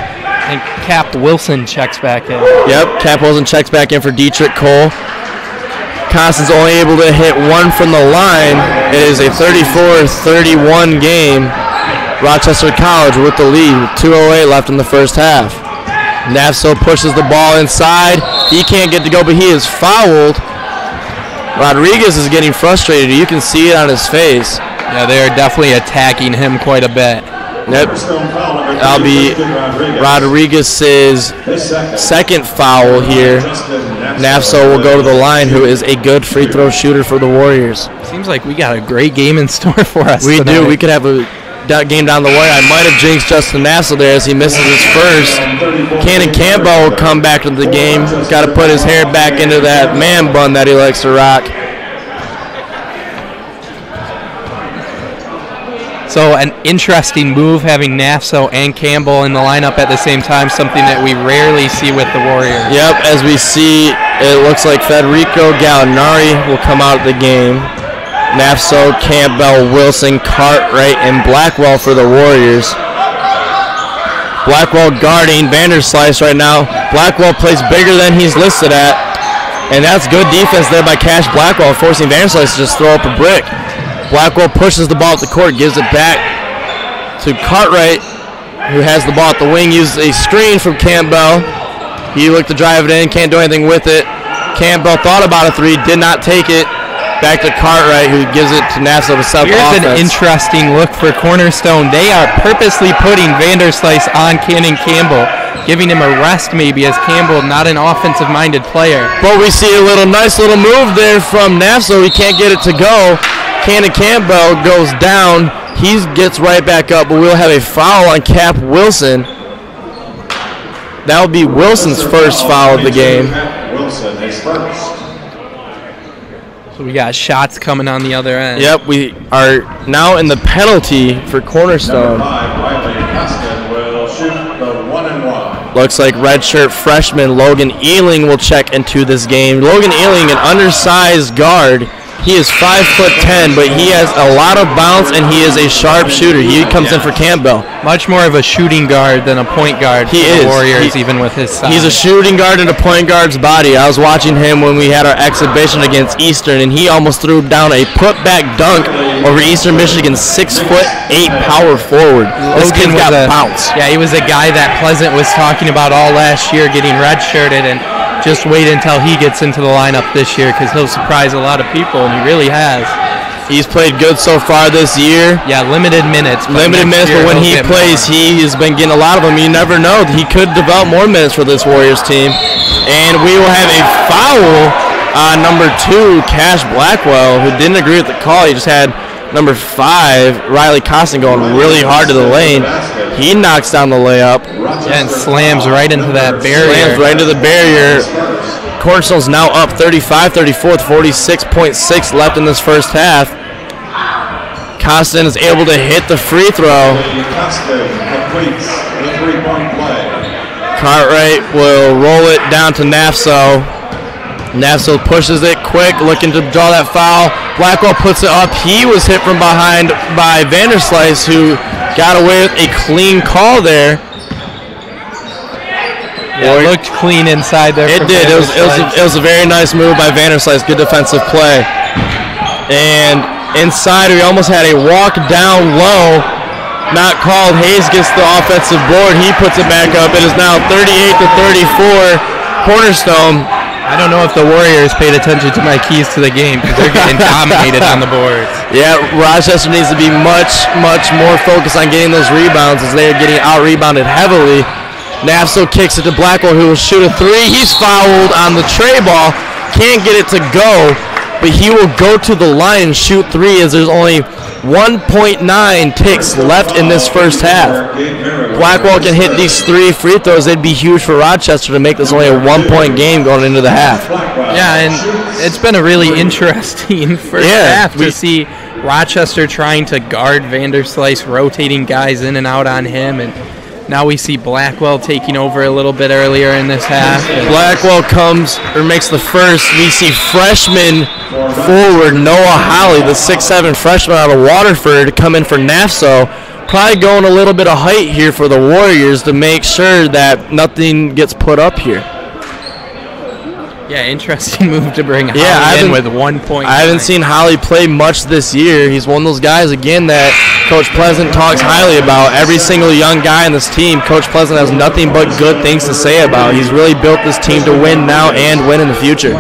And Cap Wilson checks back in. Yep, Cap Wilson checks back in for Dietrich Cole. Constant's only able to hit 1 from the line. It is a 34-31 game. Rochester College with the lead with 2:08 left in the first half. Nassau pushes the ball inside. He can't get to go, but he is fouled. Rodriguez is getting frustrated. You can see it on his face. Yeah, they are definitely attacking him quite a bit. Yep. That'll be Rodriguez's second foul here. Nassau will go to the line, who is a good free throw shooter for the Warriors. Seems like we got a great game in store for us We tonight. do. We could have a game down the way. I might have jinxed Justin Nassau there as he misses his first. Cannon Campbell will come back to the game. Got to put his hair back into that man bun that he likes to rock. So an interesting move having Nassau and Campbell in the lineup at the same time, something that we rarely see with the Warriors. Yep, as we see, it looks like Federico Gallinari will come out of the game. Nassau, Campbell, Wilson, Cartwright, and Blackwell for the Warriors. Blackwell guarding Vanderslice right now. Blackwell plays bigger than he's listed at, and that's good defense there by Cash Blackwell, forcing Vanderslice to just throw up a brick. Blackwell pushes the ball at the court, gives it back to Cartwright, who has the ball at the wing, uses a screen from Campbell. He looked to drive it in, can't do anything with it. Campbell thought about a three, did not take it. Back to Cartwright, who gives it to Nassau to set the offense. Here's an interesting look for Cornerstone. They are purposely putting Vanderslice on Cannon Campbell, giving him a rest maybe, as Campbell not an offensive-minded player. But we see a nice little move there from Nassau. He can't get it to go. Cannon Campbell goes down. He gets right back up, but we'll have a foul on Cap Wilson. That will be Wilson's first foul of the game. Wilson is first. So we got shots coming on the other end. Yep, we are now in the penalty for Cornerstone. Number 5, Riley Costin will shoot the 1-and-1. Looks like redshirt freshman Logan Ealing will check into this game. Logan Ealing, an undersized guard. He is 5'10", but he has a lot of bounce, and he is a sharp shooter. He comes in for Campbell. Much more of a shooting guard than a point guard for the Warriors, even with his size. He's a shooting guard in a point guard's body. I was watching him when we had our exhibition against Eastern, and he almost threw down a putback dunk over Eastern Michigan's 6'8" power forward. This kid's got bounce. Yeah, he was a guy that Pleasant was talking about all last year, getting redshirted, and just wait until he gets into the lineup this year, because he'll surprise a lot of people, and he really has. He's played good so far this year. Yeah, limited minutes. But when he plays, he has been getting a lot of them. You never know. He could develop more minutes for this Warriors team. And we will have a foul on number 2, Cash Blackwell, who didn't agree with the call. He just had number 5, Riley Costin, going really hard to the lane. He knocks down the layup. And slams right into that barrier. Slams right into the barrier. Cornerstone's now up 35-34 with 46.6 left in this first half. Costin is able to hit the free throw. Costin completes the 3-point play. Cartwright will roll it down to Nassau. Nassau pushes it quick, looking to draw that foul. Blackwell puts it up. He was hit from behind by Vanderslice, who got away with a clean call there. Yeah, it looked clean inside there. It did. It was a very nice move by Vanderslice. Good defensive play. And inside, we almost had a walk down low. Not called. Hayes gets the offensive board. He puts it back up. It is now 38-34. Cornerstone. I don't know if the Warriors paid attention to my keys to the game because they're getting dominated on the boards. Yeah, Rochester needs to be much more focused on getting those rebounds as they are getting out-rebounded heavily. Nafso kicks it to Blackwell, who will shoot a three. He's fouled on the tray ball. Can't get it to go, but he will go to the line and shoot three as there's only 1.9 ticks left in this first half. Blackwell can hit these 3 free throws. They'd be huge for Rochester to make this only a 1-point game going into the half. Yeah, and it's been a really interesting first half to see Rochester trying to guard Vanderslice, rotating guys in and out on him, and now we see Blackwell taking over a little bit earlier in this half. Blackwell makes the first. We see freshman forward Noah Holly, the 6'7" freshman out of Waterford, come in for Nafso. Probably going a little bit of height here for the Warriors to make sure that nothing gets put up here. Yeah, interesting move to bring Holly in with 1 point. I haven't seen Holly play much this year. He's one of those guys, again, that Coach Pleasant talks highly about. Every single young guy in this team, Coach Pleasant has nothing but good things to say about. He's really built this team to win now and win in the future.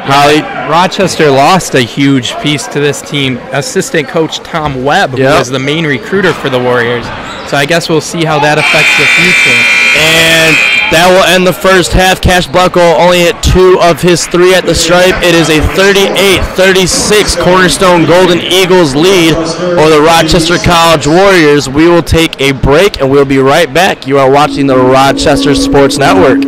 Holly. Rochester lost a huge piece to this team. Assistant coach Tom Webb, who was the main recruiter for the Warriors. So I guess we'll see how that affects the future. And that will end the first half. Cash Blackwell only hit 2 of his 3 at the stripe. It is a 38-36 Cornerstone Golden Eagles lead over the Rochester College Warriors. We will take a break, and we'll be right back. You are watching the Rochester Sports Network.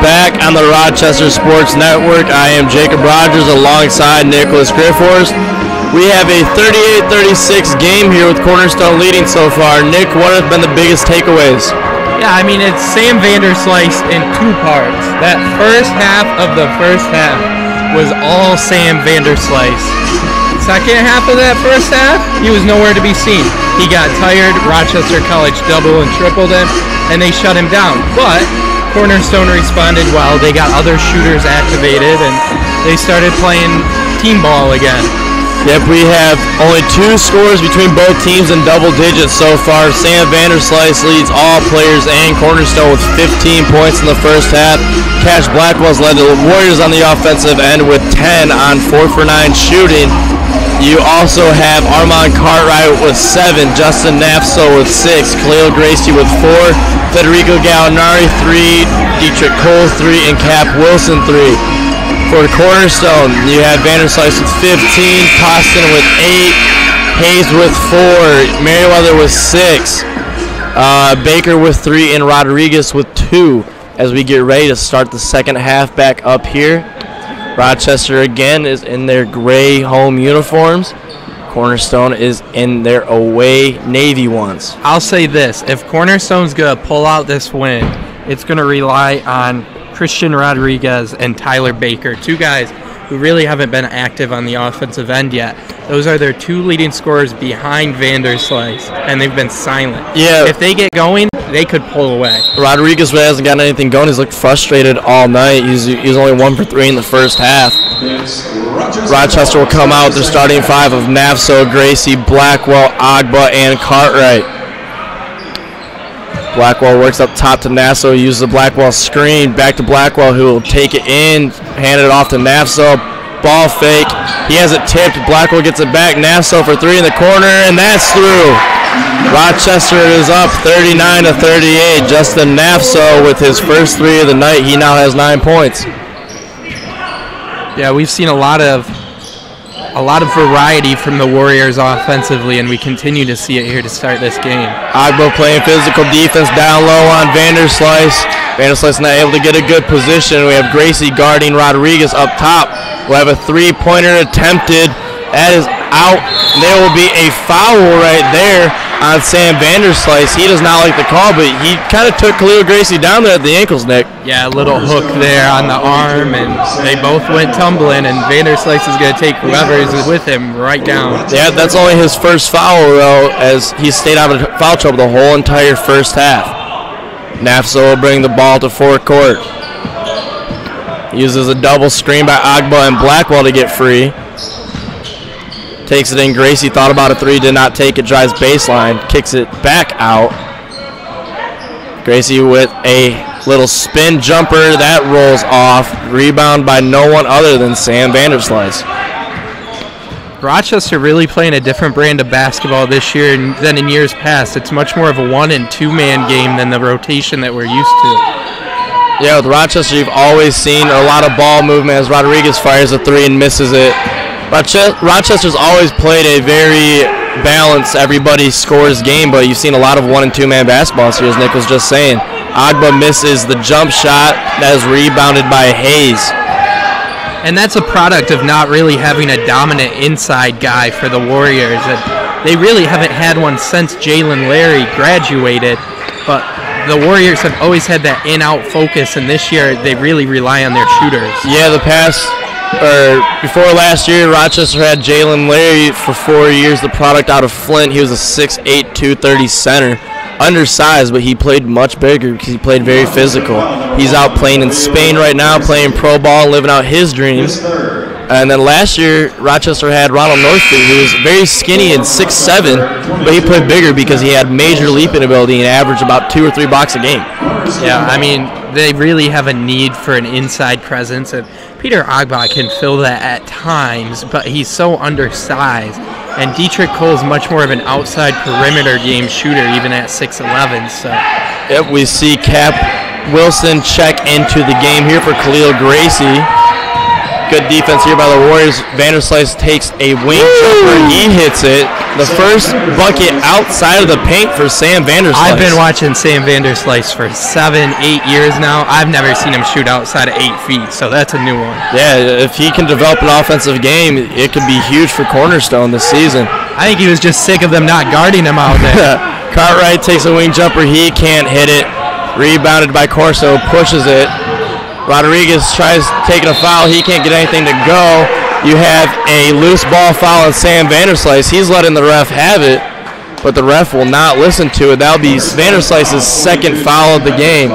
Back on the Rochester Sports Network. I am Jacob Rogers alongside Nicholas Griffiths. We have a 38-36 game here with Cornerstone leading so far. Nick, what have been the biggest takeaways? Yeah, I mean, it's Sam Vanderslice in two parts. That first half of the first half was all Sam Vanderslice. Second half of that first half, he was nowhere to be seen. He got tired, Rochester College double and tripled him, and they shut him down. But Cornerstone responded well. They got other shooters activated, and they started playing team ball again. Yep, we have only 2 scores between both teams in double digits so far. Sam Vanderslice leads all players and Cornerstone with 15 points in the first half. Cash Blackwell's led the Warriors on the offensive end with 10 on 4 for 9 shooting. You also have Armand Cartwright with 7, Justin Nafso with 6, Khalil Gracie with 4, Federico Gallinari 3, Dietrich Cole 3, and Cap Wilson 3. For Cornerstone, you have Vanderslice with 15, Costin with 8, Hayes with 4, Merriweather with 6, Baker with 3, and Rodriguez with 2 as we get ready to start the second half back up here. Rochester again is in their gray home uniforms. Cornerstone is in their away navy ones. I'll say this, if Cornerstone's going to pull out this win, it's going to rely on Christian Rodriguez and Tyler Baker, 2 guys who really haven't been active on the offensive end yet. Those are their 2 leading scorers behind Vanderslice, and they've been silent. Yeah. If they get going, they could pull away. Rodriguez hasn't gotten anything going. He's looked frustrated all night. He's only 1 for 3 in the first half. Rochester will come out with their starting 5 of Nafso, Gracie, Blackwell, Agba, and Cartwright. Blackwell works up top to Nafso, uses the Blackwell screen, back to Blackwell, who will take it in, hand it off to Nafso, ball fake, he has it tipped, Blackwell gets it back, Nafso for 3 in the corner, and that's through. Rochester is up 39-38, Justin Nafso with his first 3 of the night, he now has 9 points. Yeah, we've seen a lot of variety from the Warriors offensively, and we continue to see it here to start this game. Agbo playing physical defense down low on Vanderslice. Vanderslice not able to get a good position. We have Gracie guarding Rodriguez up top. We'll have a 3-pointer attempted. That is out. There will be a foul right there on Sam Vanderslice. He does not like the call, but he kind of took Khalil Gracie down there at the ankles, Nick. Yeah, a little hook there on the arm, and they both went tumbling, and Vanderslice is going to take whoever is with him right down. Yeah, that's only his first foul, though, as he stayed out of foul trouble the whole entire first half. Nafso will bring the ball to forecourt. Uses a double screen by Agba and Blackwell to get free. Takes it in. Gracie thought about a three, did not take it. Drives baseline, kicks it back out. Gracie with a little spin jumper that rolls off. Rebound by no one other than Sam Vanderslice. Rochester really playing a different brand of basketball this year than in years past. It's much more of a 1- and 2-man game than the rotation that we're used to. Yeah, with Rochester, you've always seen a lot of ball movement as Rodriguez fires a three and misses it. Rochester's always played a very balanced, everybody scores game, but you've seen a lot of 1- and 2-man basketball here, as Nick was just saying. Agba misses the jump shot that is rebounded by Hayes. And that's a product of not really having a dominant inside guy for the Warriors. And they really haven't had one since Jalen Larry graduated, but the Warriors have always had that in-out focus, and this year they really rely on their shooters. Yeah, before last year, Rochester had Jalen Larry for 4 years, the product out of Flint. He was a 6'8", 230 center. Undersized, but he played much bigger because he played very physical. He's out playing in Spain right now, playing pro ball, living out his dreams. And then last year, Rochester had Ronald Northfleet, who was very skinny and 6'7", but he played bigger because he had major leaping ability and averaged about 2 or 3 blocks a game. Yeah, I mean, they really have a need for an inside presence, and Peter Agba can fill that at times, but he's so undersized. And Dietrich Cole's much more of an outside perimeter game shooter, even at 6'11". So. Yep, we see Cap Wilson check into the game here for Khalil Gracie. Good defense here by the Warriors. Vanderslice takes a wing jumper. He hits it. The first bucket outside of the paint for Sam Vanderslice. I've been watching Sam Vanderslice for 7-8 years now. I've never seen him shoot outside of 8 feet, so that's a new one. Yeah, if he can develop an offensive game, it could be huge for Cornerstone this season. I think he was just sick of them not guarding him out there. Cartwright takes a wing jumper. He can't hit it. Rebounded by Corso, pushes it. Rodriguez tries taking a foul. He can't get anything to go. You have a loose ball foul on Sam Vanderslice. He's letting the ref have it, but the ref will not listen to it. That'll be Vanderslice's second foul of the game.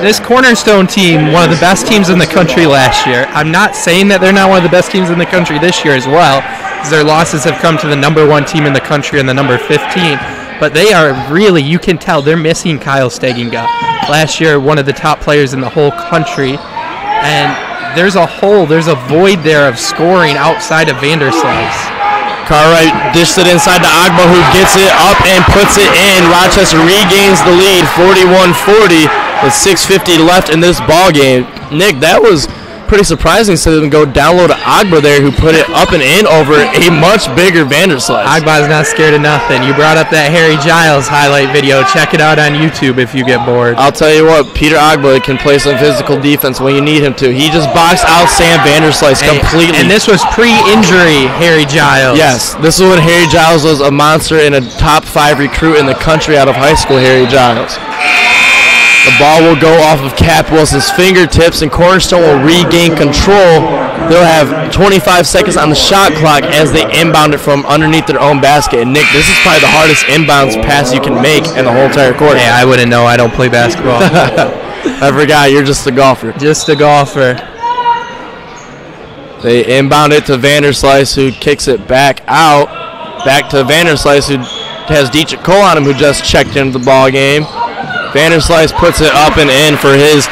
This Cornerstone team, one of the best teams in the country last year. I'm not saying that they're not one of the best teams in the country this year as well, because their losses have come to the #1 team in the country and the number 15. But they are really, you can tell, they're missing Kyle Steginga. Last year, one of the top players in the whole country. And there's a void there of scoring outside of Vanderslice. Cartwright dished it inside to Agba, who gets it up and puts it in. Rochester regains the lead, 41-40, with 6:50 left in this ball game. Nick, that was pretty surprising, so they go down low to Agba there, who put it up and in over a much bigger Vanderslice. Agba's not scared of nothing. You brought up that Harry Giles highlight video. Check it out on YouTube if you get bored. I'll tell you what, Peter Agba can play some physical defense when you need him to. He just boxed out Sam Vanderslice completely. And this was pre-injury Harry Giles. Yes, this is when Harry Giles was a monster and a top 5 recruit in the country out of high school, Harry Giles. The ball will go off of Cap Wilson's fingertips, and Cornerstone will regain control. They'll have 25 seconds on the shot clock as they inbound it from underneath their own basket. And Nick, this is probably the hardest inbounds pass you can make in the whole entire court. Hey, I wouldn't know. I don't play basketball. I forgot. You're just a golfer. Just a golfer. They inbound it to Vanderslice, who kicks it back out. Back to Vanderslice, who has Dietrich Cole on him, who just checked into the ball game. Vanderslice puts it up and in for his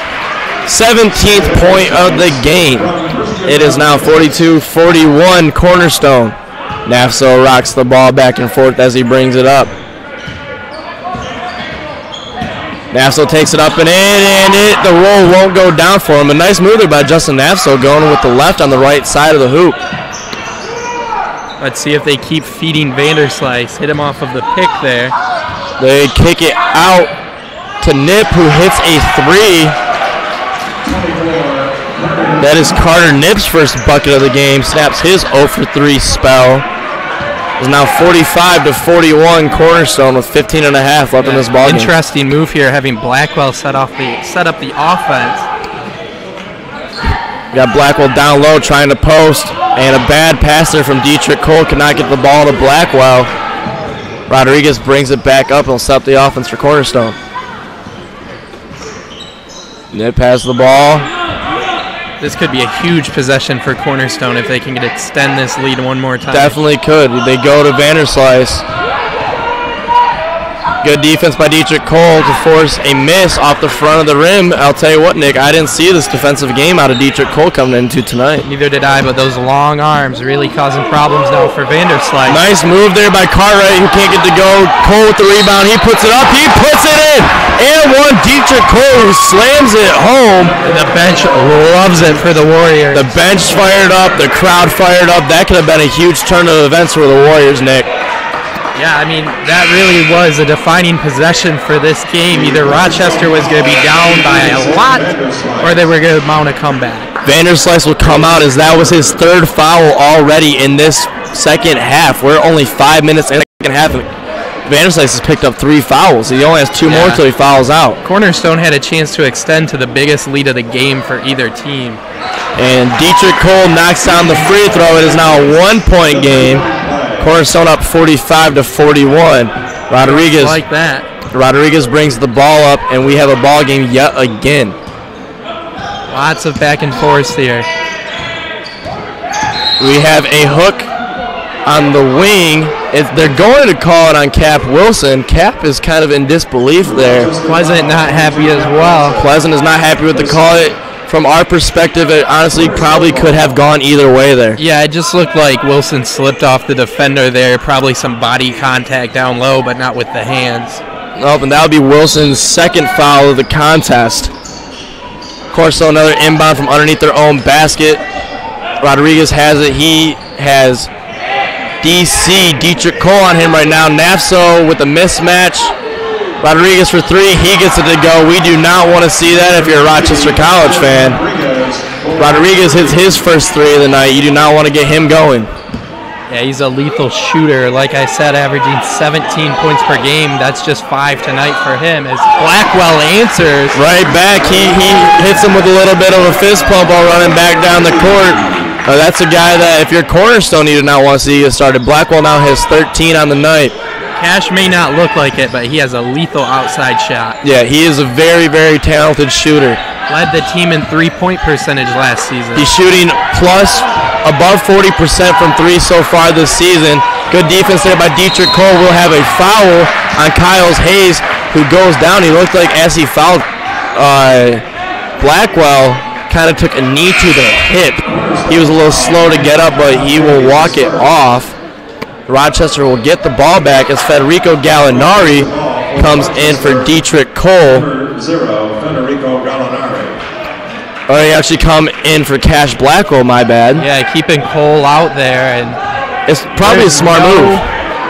17th point of the game. It is now 42-41 Cornerstone. Nafso rocks the ball back and forth as he brings it up. Nafso takes it up and in, and the roll won't go down for him. A nice move there by Justin Nafso, going with the left on the right side of the hoop. Let's see if they keep feeding Vanderslice. Hit him off of the pick there. They kick it out to Nip, who hits a 3. That is Carter Nip's first bucket of the game. Snaps his 0 for 3 spell. It's now 45-41 Cornerstone with 15 and a half left in this ball game. Interesting move here, having Blackwell set up the offense. Got Blackwell down low trying to post, and a bad pass there from Dietrich Cole. Could not get the ball to Blackwell. Rodriguez brings it back up and will set up the offense for Cornerstone. They pass the ball. This could be a huge possession for Cornerstone if they can extend this lead one more time. Definitely could. They go to Vanderslice. Good defense by Dietrich Cole to force a miss off the front of the rim. I'll tell you what, Nick, I didn't see this defensive game out of Dietrich Cole coming into tonight. Neither did I, but those long arms really causing problems now for Vanderslice. Nice move there by Cartwright, who can't get to go. Cole with the rebound. He puts it up. He puts it in. And one, Dietrich Cole, who slams it home. The bench loves it for the Warriors. The bench fired up. The crowd fired up. That could have been a huge turn of events for the Warriors, Nick. Yeah, I mean, that really was a defining possession for this game. Either Rochester was going to be down by a lot, or they were going to mount a comeback. Vanderslice will come out as that was his third foul already in this second half. We're only 5 minutes in the second half. Vanderslice has picked up 3 fouls. He only has 2 more till he fouls out. Cornerstone had a chance to extend to the biggest lead of the game for either team. And Dietrich Cole knocks down the free throw. It is now a 1-point game. Cornerstone up 45-41. Rodriguez like that. Rodriguez brings the ball up, and we have a ball game yet again. Lots of back and forth here. We have a hook on the wing. They're going to call it on Cap Wilson. Cap is kind of in disbelief there. Pleasant not happy as well. Pleasant is not happy with the call. From our perspective, it honestly probably could have gone either way there. Yeah, it just looked like Wilson slipped off the defender there. Probably some body contact down low, but not with the hands. Nope, and that would be Wilson's second foul of the contest. Of course, so another inbound from underneath their own basket. Rodriguez has it. He has DC, Dietrich Cole on him right now. Nafso with a mismatch. Rodriguez for 3, he gets it to go. We do not want to see that if you're a Rochester College fan. Rodriguez hits his first 3 of the night. You do not want to get him going. Yeah, he's a lethal shooter. Like I said, averaging 17 points per game. That's just 5 tonight for him as Blackwell answers. Right back. He hits him with a little bit of a fist pump while running back down the court. That's a guy that if you're Cornerstone, you do not want to see get started. Blackwell now has 13 on the night. Cash may not look like it, but he has a lethal outside shot. Yeah, he is a very, very talented shooter. Led the team in 3-point percentage last season. He's shooting plus above 40% from 3 so far this season. Good defense there by Dietrich Cole. We'll have a foul on Kyles Hayes, who goes down. He looked like as he fouled Blackwell, kind of took a knee to the hip. He was a little slow to get up, but he will walk it off. Rochester will get the ball back as Federico Gallinari comes in for Dietrich Cole. Oh, he actually come in for Cash Blackwell, my bad. Yeah, keeping Cole out there. And it's probably a smart move.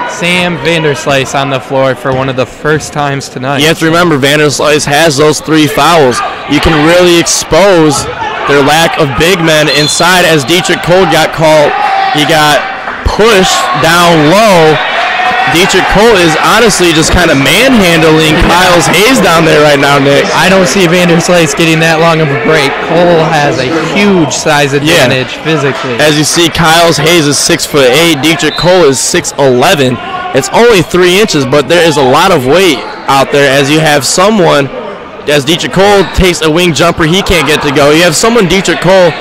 Sam Vanderslice on the floor for one of the first times tonight. You have to remember, Vanderslice has those 3 fouls. You can really expose their lack of big men inside as Dietrich Cole got called. He got pushed down low. Dietrich Cole is honestly just kind of manhandling Kyles Hayes down there right now, Nick. I don't see Vanderslice getting that long of a break. Cole has a huge size advantage physically. As you see, Kyles Hayes is 6'8", Dietrich Cole is 6'11". It's only 3 inches, but there is a lot of weight out there as you have someone, as Dietrich Cole takes a wing jumper, he can't get to go. You have someone, Dietrich Cole,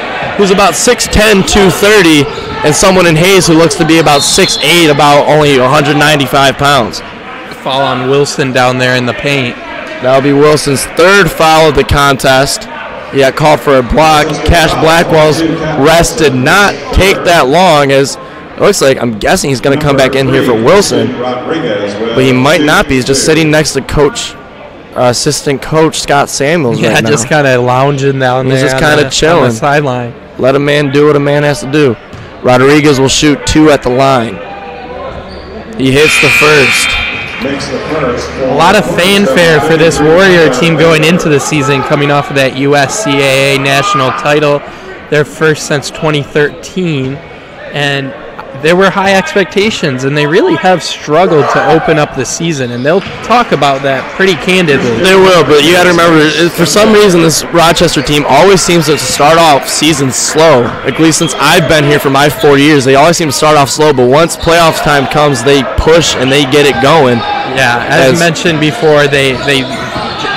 who's about 6'10", 230, and someone in Hayes who looks to be about 6'8", about only 195 pounds. Foul on Wilson down there in the paint. That'll be Wilson's 3rd foul of the contest. He got called for a block. Cash Blackwell's rest did not take that long, as it looks like, I'm guessing he's going to come back in here for Wilson, but he might not be. He's just sitting next to assistant coach Scott Samuels right now. Yeah, just kind of lounging down there. He's just kind of chilling. On the sideline. Let a man do what a man has to do. Rodriguez will shoot 2 at the line. He hits the first. A lot of fanfare for this Warrior team going into the season, coming off of that USCAA national title, their first since 2013, and there were high expectations, and they really have struggled to open up the season, and they'll talk about that pretty candidly. They will, but you got to remember, for some reason, this Rochester team always seems to start off seasons slow. At least since I've been here for my 4 years, they always seem to start off slow, but once playoffs time comes, they push and they get it going. Yeah, as mentioned before, they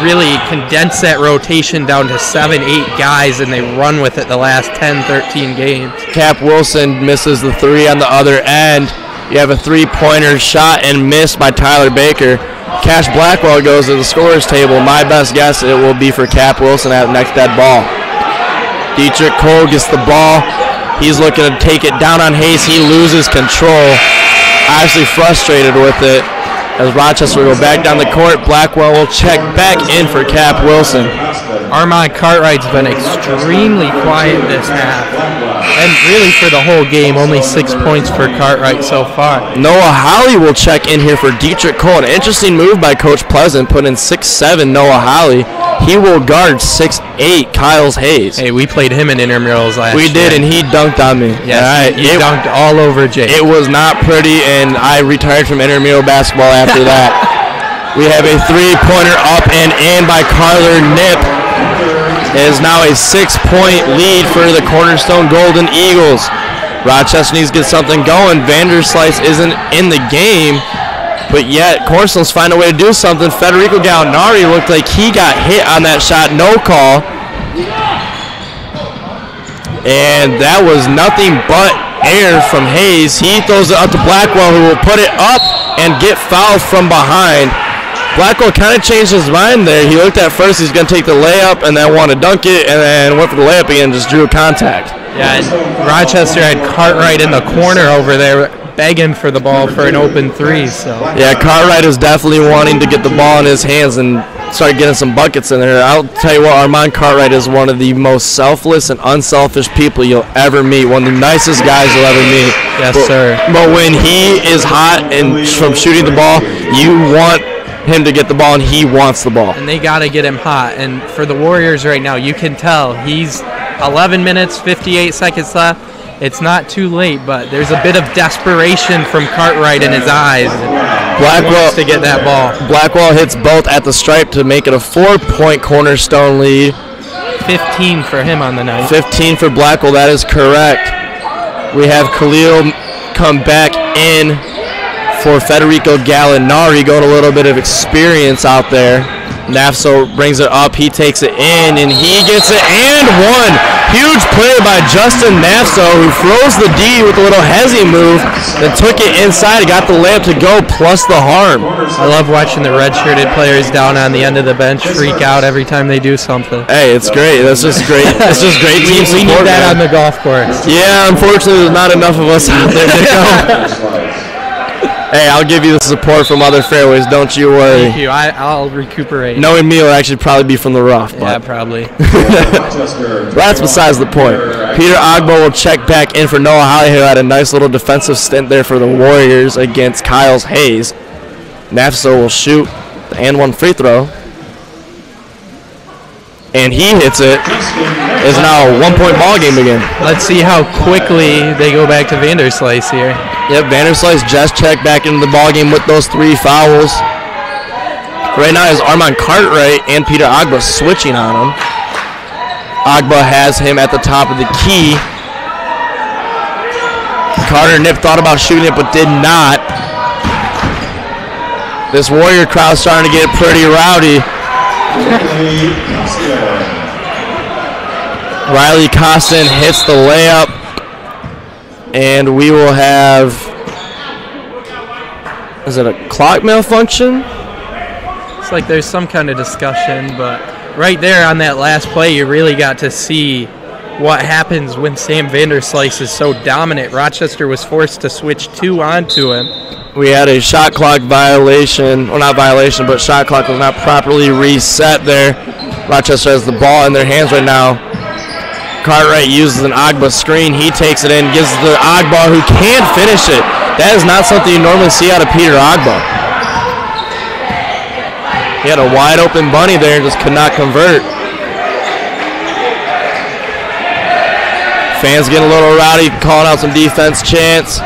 really condense that rotation down to 7, 8 guys, and they run with it the last 10, 13 games. Cap Wilson misses the 3 on the other end. You have a 3-pointer shot and missed by Tyler Baker. Cash Blackwell goes to the scorer's table. My best guess, it will be for Cap Wilson at next dead ball. Dietrich Cole gets the ball. He's looking to take it down on Hayes. He loses control. Obviously frustrated with it. As Rochester will go back down the court, Blackwell will check back in for Cap Wilson. Armand Cartwright's been extremely quiet this half. And really for the whole game, only 6 points for Cartwright so far. Noah Holly will check in here for Dietrich Cole. An interesting move by Coach Pleasant, put in 6'7" Noah Holly. He will guard 6'8" Kyles Hayes. Hey, we played him in intramurals last year. We did, and he dunked on me. Yes, he dunked all over Jake. It was not pretty, and I retired from intramural basketball after that. We have a 3-pointer up and in by Carter Nip. It is now a 6-point lead for the Cornerstone Golden Eagles. Rochester needs to get something going. Vanderslice isn't in the game, but yet Cornerstone's find a way to do something. Federico Gallinari looked like he got hit on that shot, no call. And that was nothing but air from Hayes. He throws it up to Blackwell, who will put it up and get fouled from behind. Blackwell kind of changed his mind there. He looked at first he's going to take the layup and then want to dunk it, and then went for the layup again and just drew a contact. Yeah, and Rochester had Cartwright in the corner over there begging for the ball for an open 3. So yeah, Cartwright is definitely wanting to get the ball in his hands and start getting some buckets in there. I'll tell you what, Armand Cartwright is one of the most selfless and unselfish people you'll ever meet. One of the nicest guys you'll ever meet. Yes, sir. But when he is hot and from shooting the ball, you want him to get the ball, and he wants the ball. And they got to get him hot. And for the Warriors right now, you can tell he's 11 minutes, 58 seconds left. It's not too late, but there's a bit of desperation from Cartwright in his eyes. Blackwell to get that ball. Blackwell hits both at the stripe to make it a 4-point Cornerstone lead. 15 for him on the night. 15 for Blackwell, that is correct. We have Khalil come back in for Federico Gallinari, going a little bit of experience out there. Nafso brings it up, he takes it in, and he gets it and one. Huge play by Justin Nafso, who froze the D with a little hezzy move, then took it inside and got the layup to go, plus the harm. I love watching the red-shirted players down on the end of the bench freak out every time they do something. Hey, it's great. That's just great. It's just great team support. We need that on the golf course. Yeah, unfortunately, there's not enough of us out there to go. Hey, I'll give you the support from other fairways. Don't you worry. Thank you. I'll recuperate. Knowing me will actually probably be from the rough. Yeah, but. probably. That's besides the point. Peter Ogbo will check back in for Noah Holly, who had a nice little defensive stint there for the Warriors against Kyles Hayes. Nafso will shoot the and one free throw. And he hits it. It's now a 1-point ball game again. Let's see how quickly they go back to Vanderslice here. Yep, Vanderslice just checked back into the ball game with those 3 fouls. Right now is Armand Cartwright and Peter Ogba switching on him. Ogba has him at the top of the key. Carter Nip thought about shooting it but did not. This Warrior crowd starting to get pretty rowdy. Riley Costin hits the layup, and we will have, is it a clock malfunction? It's like there's some kind of discussion, but right there on that last play, you really got to see what happens when Sam Vanderslice is so dominant. Rochester was forced to switch 2 onto him. We had a shot clock violation, well, not violation, but shot clock was not properly reset there. Rochester has the ball in their hands right now. Cartwright uses an Ogba screen. He takes it in, gives it to Ogba, who can't finish it. That is not something you normally see out of Peter Ogba. He had a wide open bunny there and just could not convert. Fans getting a little rowdy, calling out some defense chants.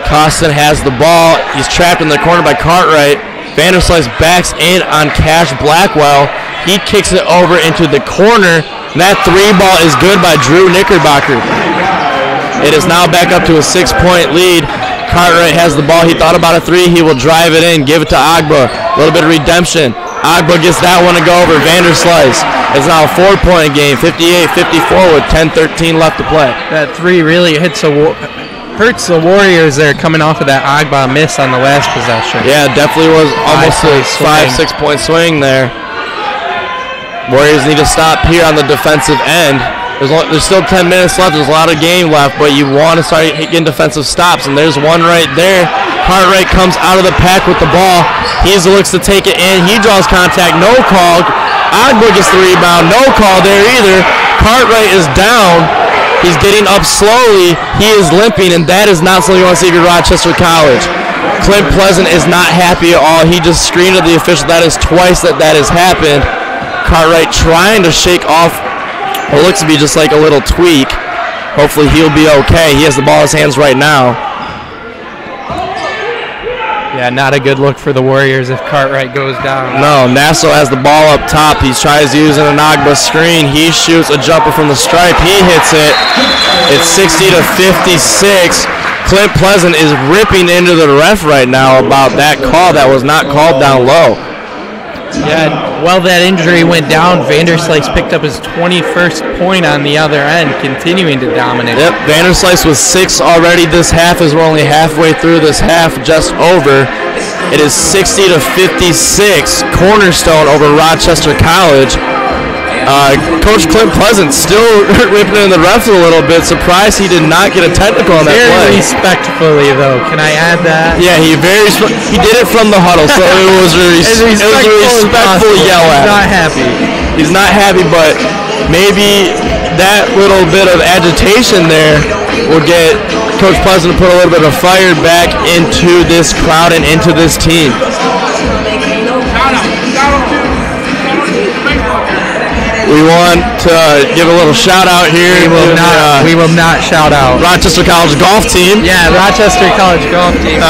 Costin has the ball. He's trapped in the corner by Cartwright. Vanderslice backs in on Cash Blackwell. He kicks it over into the corner. And that 3 ball is good by Drew Knickerbocker. It is now back up to a 6-point lead. Cartwright has the ball. He thought about a 3. He will drive it in, give it to Ogba. A little bit of redemption. Agba gets that one to go over. Vanderslice. It's now a 4-point game, 58-54 with 10:13 left to play. That three really hurts the Warriors there coming off of that Agba miss on the last possession. Yeah, definitely was almost a 5-6 point swing there. Warriors need to stop here on the defensive end. There's still 10 minutes left. There's a lot of game left, but you want to start getting defensive stops, and there's one right there. Cartwright comes out of the pack with the ball. He looks to take it in. He draws contact. No call. Agba gets the rebound. No call there either. Cartwright is down. He's getting up slowly. He is limping, and that is not something you want to see at Rochester College. Clint Pleasant is not happy at all. He just screamed at the official. That is twice that has happened. Cartwright trying to shake off what looks to be just like a little tweak. Hopefully he'll be okay. He has the ball in his hands right now. Yeah, not a good look for the Warriors if Cartwright goes down. No, Nassau has the ball up top. He tries using an Agba screen. He shoots a jumper from the stripe. He hits it. It's 60-56. Clint Pleasant is ripping into the ref right now about that call that was not called down low. Yeah, while that injury went down, Vanderslice picked up his 21st point on the other end, continuing to dominate. Yep, Vanderslice was 6 already this half as we're only halfway through this half, just over. It is 60-56, Cornerstone over Rochester College. Coach Clint Pleasant still ripping in the refs a little bit. Surprised he did not get a technical on that play. Very respectfully, though. Can I add that? Yeah, he did it from the huddle, so it was a respectful yell at him. He's not happy. He's not happy, but maybe that little bit of agitation there will get Coach Pleasant to put a little bit of fire back into this crowd and into this team. We want to give a little shout out here. We will not shout out. Rochester College golf team. Yeah, Rochester College golf team.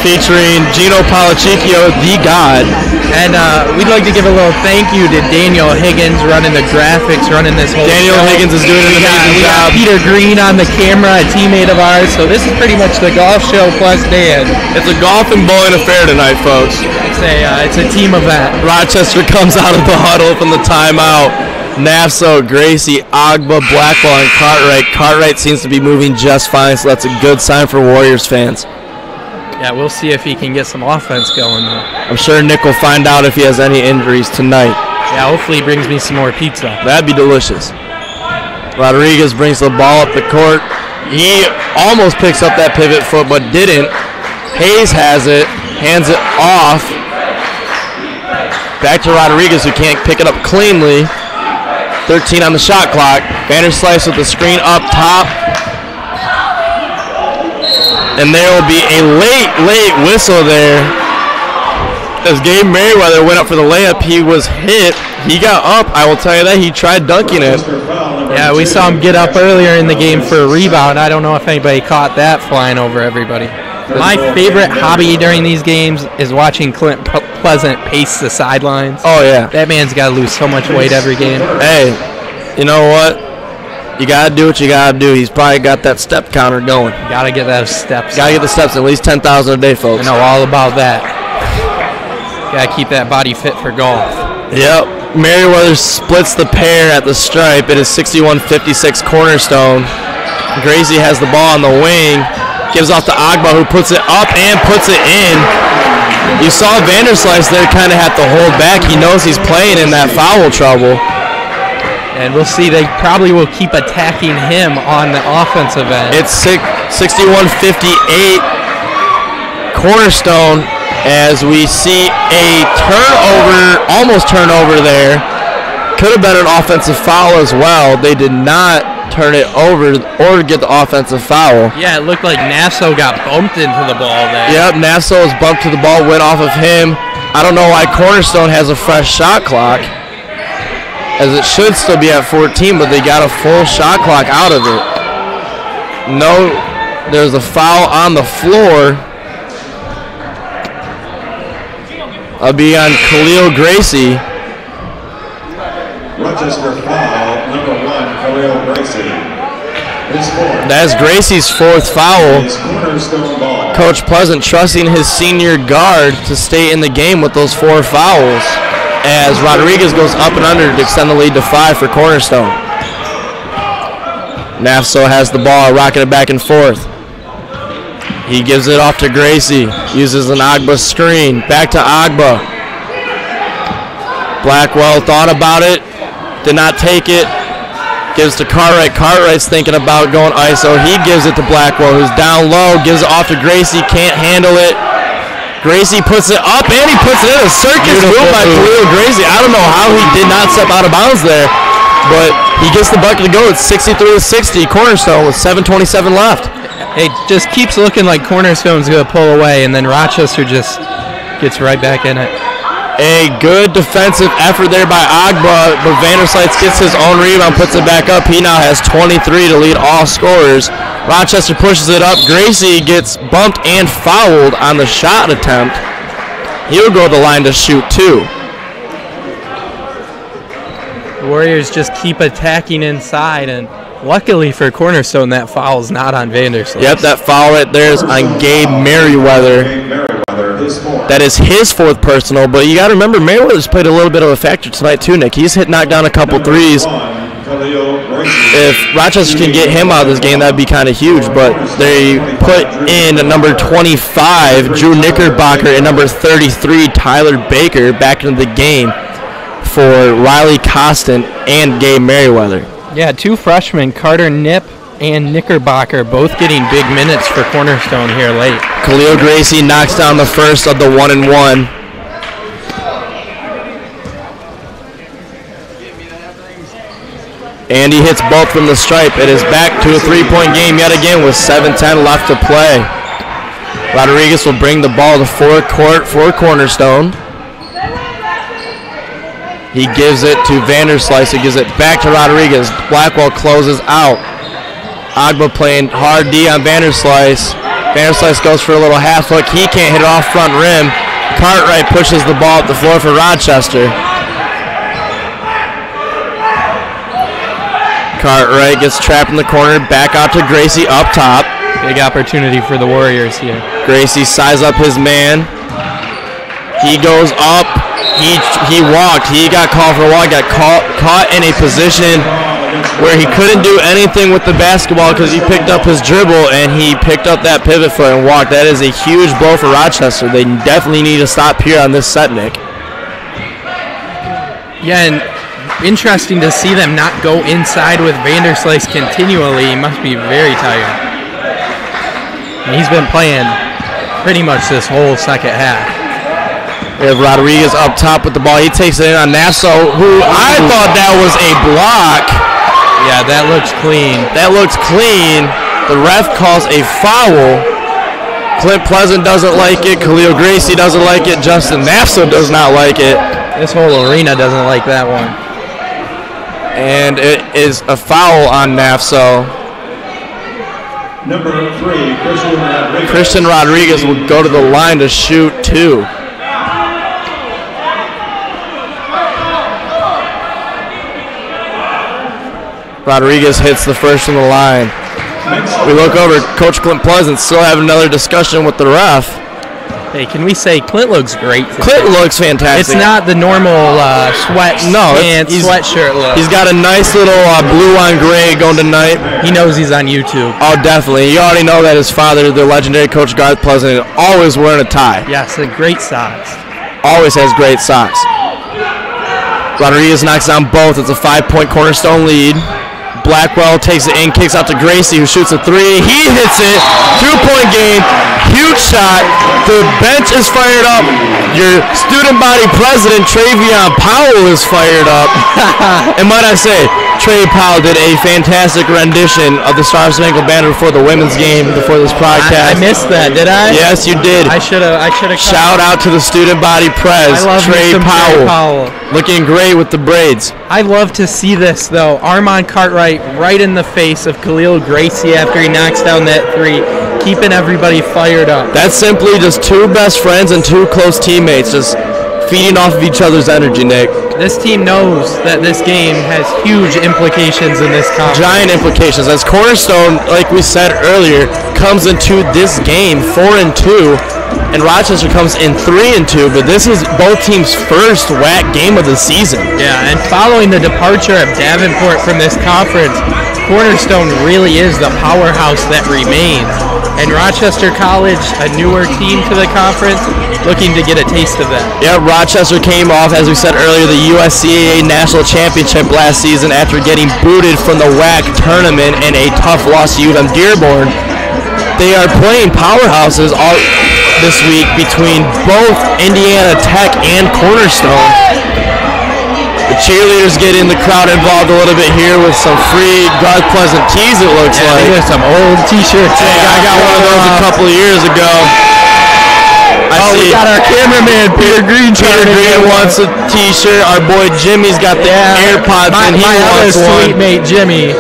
Featuring Gino Polachicchio, the God. And we'd like to give a little thank you to Daniel Higgins running the graphics, running this whole Daniel show. Higgins is doing an amazing job. Peter Green on the camera, a teammate of ours. So this is pretty much the golf show plus Dan. It's a golf and bowling affair tonight, folks. It's a team event. Rochester comes out of the huddle from the timeout. Nassau, Gracie, Agba, Blackwell, and Cartwright. Cartwright seems to be moving just fine, so that's a good sign for Warriors fans. Yeah, we'll see if he can get some offense going, though. I'm sure Nick will find out if he has any injuries tonight. Yeah, hopefully he brings me some more pizza. That'd be delicious. Rodriguez brings the ball up the court. He almost picks up that pivot foot, but didn't. Hayes has it, hands it off. Back to Rodriguez, who can't pick it up cleanly. 13 on the shot clock. Vanderslice with the screen up top. And there will be a late whistle there. As Gabe Merriweather went up for the layup, he was hit. He got up, I will tell you that. He tried dunking it. Yeah, we saw him get up earlier in the game for a rebound. I don't know if anybody caught that flying over everybody. My favorite hobby during these games is watching Clint Pleasant pace the sidelines. Oh, yeah. That man's got to lose so much weight every game. Hey, you know what? You got to do what you got to do. He's probably got that step counter going. Got to get those steps. Got to get the steps, at least 10,000 a day, folks. I know all about that. Got to keep that body fit for golf. Yep. Merriweather splits the pair at the stripe. It is 61-56 Cornerstone. Gracie has the ball on the wing. Gives off to Agba, who puts it up and puts it in. You saw Vanderslice there kind of have to hold back. He knows he's playing in that foul trouble. And we'll see, they probably will keep attacking him on the offensive end. It's 61-58 Cornerstone as we see a turnover, almost turnover there. Could have been an offensive foul as well. They did not turn it over or get the offensive foul. Yeah, it looked like Nassau got bumped into the ball there. Yep, Nassau was bumped to the ball, went off of him. I don't know why Cornerstone has a fresh shot clock, as it should still be at 14, but they got a full shot clock out of it. No, there's a foul on the floor. It'll be on Khalil Gracie. Rochester foul, number 1, Khalil Gracie. That's Gracie's 4th foul. Cornerstone ball. Coach Pleasant trusting his senior guard to stay in the game with those 4 fouls. as Rodriguez goes up and under to extend the lead to 5 for Cornerstone. Nafso has the ball, rocking it back and forth. He gives it off to Gracie, uses an Agba screen, back to Agba. Blackwell thought about it, did not take it, gives to Cartwright. Cartwright's thinking about going ISO. He gives it to Blackwell, who's down low, gives it off to Gracie, can't handle it. Gracie puts it up, and he puts it in a circus move by Khalil Gracie. I don't know how he did not step out of bounds there, but he gets the bucket to go. It's 63-60, Cornerstone with 7:27 left. It just keeps looking like Cornerstone's going to pull away, and then Rochester just gets right back in it. A good defensive effort there by Agba, but Vanderslice gets his own rebound, puts it back up. He now has 23 to lead all scorers. Rochester pushes it up. Gracie gets bumped and fouled on the shot attempt. He'll go to the line to shoot 2. The Warriors just keep attacking inside, and luckily for Cornerstone, that foul is not on Vanderslice. Yep, that foul right there is on Gabe Merriweather. That is his 4th personal, but you got to remember, Merriweather's played a little bit of a factor tonight too, Nick. He's knocked down a couple threes. If Rochester can get him out of this game, that would be kind of huge, but they put in number 25, Drew Knickerbocker, and number 33, Tyler Baker, back into the game for Riley Costin and Gabe Merriweather. Yeah, 2 freshmen, Carter Nip and Knickerbocker, both getting big minutes for Cornerstone here late. Khalil Gracie knocks down the first of the 1-and-1. And he hits both from the stripe. It is back to a 3-point game yet again with 7:10 left to play. Rodriguez will bring the ball to forecourt for Cornerstone. He gives it to Vanderslice, who gives it back to Rodriguez. Blackwell closes out. Agba playing hard D on Vanderslice. Vanderslice goes for a little half hook. He can't hit it off front rim. Cartwright pushes the ball up the floor for Rochester. Cartwright gets trapped in the corner. Back out to Gracie up top. Big opportunity for the Warriors here. Gracie size up his man. He goes up. He walked. He got called for a walk. Got caught in a position where he couldn't do anything with the basketball because he picked up his dribble and he picked up that pivot foot and walked. That is a huge blow for Rochester. They definitely need to stop here on this set, Nick. Yeah, and interesting to see them not go inside with Vanderslice continually. He must be very tired. And he's been playing pretty much this whole second half. We have Rodriguez up top with the ball. He takes it in on Nassau, who I thought that was a block. Yeah, that looks clean. That looks clean. The ref calls a foul. Clint Pleasant doesn't like it. Khalil Gracie doesn't like it. Justin Nassau does not like it. This whole arena doesn't like that one. And it is a foul on Nassau. Number 3, Christian Rodriguez will go to the line to shoot 2. Rodriguez hits the first from the line. We look over, Coach Clint Pleasant still having another discussion with the ref. Hey, can we say Clint looks great today? Clint looks fantastic. It's not the normal sweatshirt look. He's got a nice little blue on gray going tonight. He knows he's on YouTube. Oh, definitely. You already know that his father, the legendary Coach Garth Pleasant, is always wearing a tie. Yes, great socks. Always has great socks. Rodriguez knocks down both. It's a 5-point Cornerstone lead. Blackwell takes it in, kicks out to Gracie, who shoots a 3. He hits it. 2-point game. Huge shot. The bench is fired up. Your student body president, Travion Powell, is fired up. And might I say, Trey Powell did a fantastic rendition of the Star Spangled Banner before the women's game, before this podcast. I missed that, did I? Yes, you did. I should have. Shout out to the student body pres, Trey Powell. Looking great with the braids. I love to see this, though. Armand Cartwright right in the face of Khalil Gracie after he knocks down that 3, keeping everybody fired up. That's simply just 2 best friends and 2 close teammates just feeding off of each other's energy, Nick. This team knows that this game has huge implications in this conference. Giant implications. As Cornerstone, like we said earlier, comes into this game 4-2. and Rochester comes in 3-2, but this is both teams' first WAC game of the season. Yeah, and following the departure of Davenport from this conference, Cornerstone really is the powerhouse that remains. And Rochester College, a newer team to the conference, looking to get a taste of that. Yeah, Rochester came off, as we said earlier, the USCAA National Championship last season after getting booted from the WAC tournament in a tough loss to UM Dearborn. They are playing powerhouses all this week between both Indiana Tech and Cornerstone. The cheerleaders getting the crowd involved a little bit here with some free God Pleasant tees, it looks like. There's some old t-shirts. Hey, I got one of those a couple of years ago. We got our cameraman, Peter Green. Peter Green wants a t-shirt. Our boy Jimmy's got the AirPods, and he wants one. Sweet mate, Jimmy.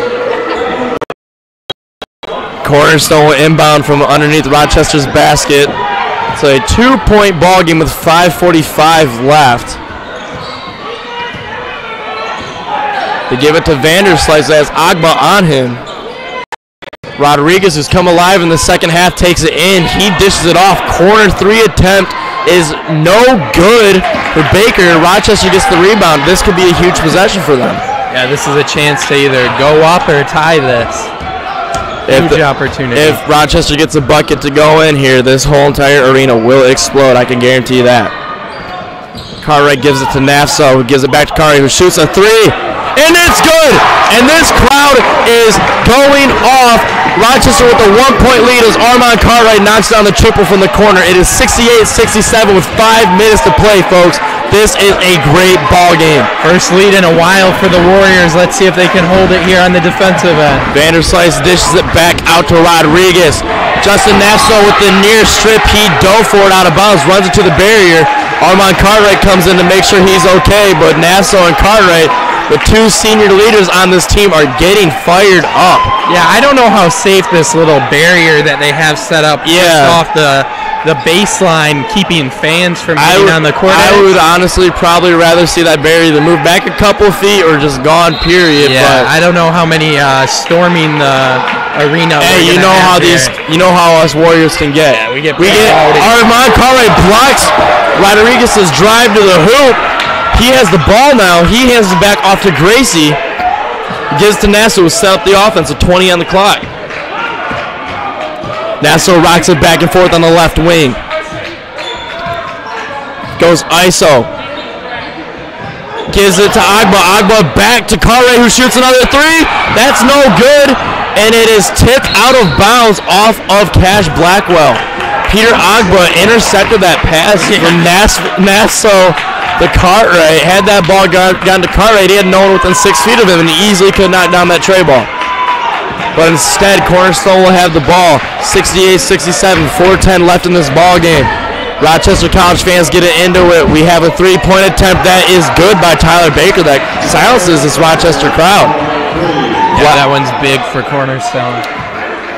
Cornerstone will inbound from underneath Rochester's basket. It's a 2-point ball game with 5:45 left. They give it to Vanderslice as Agba on him. Rodriguez, who's come alive in the second half, takes it in. He dishes it off. Corner 3 attempt is no good for Baker. Rochester gets the rebound. This could be a huge possession for them. Yeah, this is a chance to either go up or tie this. Huge opportunity. If Rochester gets a bucket to go in here, this whole entire arena will explode. I can guarantee you that. Cartwright gives it to Nafso, who gives it back to Cartwright, who shoots a 3. And it's good! And this crowd is going off. Rochester with a 1-point lead as Armand Cartwright knocks down the triple from the corner. It is 68-67 with 5 minutes to play, folks. This is a great ball game. First lead in a while for the Warriors. Let's see if they can hold it here on the defensive end. Vanderslice dishes it back out to Rodriguez. Justin Nafso with the near strip. He dove for it out of bounds, runs it to the barrier. Armand Cartwright comes in to make sure he's okay, but Nafso and Cartwright, the two senior leaders on this team, are getting fired up. Yeah, I don't know how safe this little barrier that they have set up off the baseline, keeping fans from getting on the court. I would honestly probably rather see that barrier either move back a couple feet or just gone, period. Yeah, I don't know how many storming the arena. Hey, you know how us Warriors can get. Yeah, we get Armand Cartwright blocks Rodriguez's drive to the hoop. He has the ball now. He hands it back off to Gracie. Gives to Nassau, who set up the offense with 20 on the clock. Nassau rocks it back and forth on the left wing. Goes ISO. Gives it to Agba. Agba back to Cartwright, who shoots another 3. That's no good. And it is tipped out of bounds off of Cash Blackwell. Peter Agba intercepted that pass from Nassau. The Cartwright had that ball gone to Cartwright. He had no one within 6 feet of him, and he easily could knock down that tray ball. But instead, Cornerstone will have the ball. 68-67, 4:10 left in this ball game. Rochester College fans get it into it. We have a 3-point attempt that is good by Tyler Baker that silences this Rochester crowd. Yeah, that one's big for Cornerstone.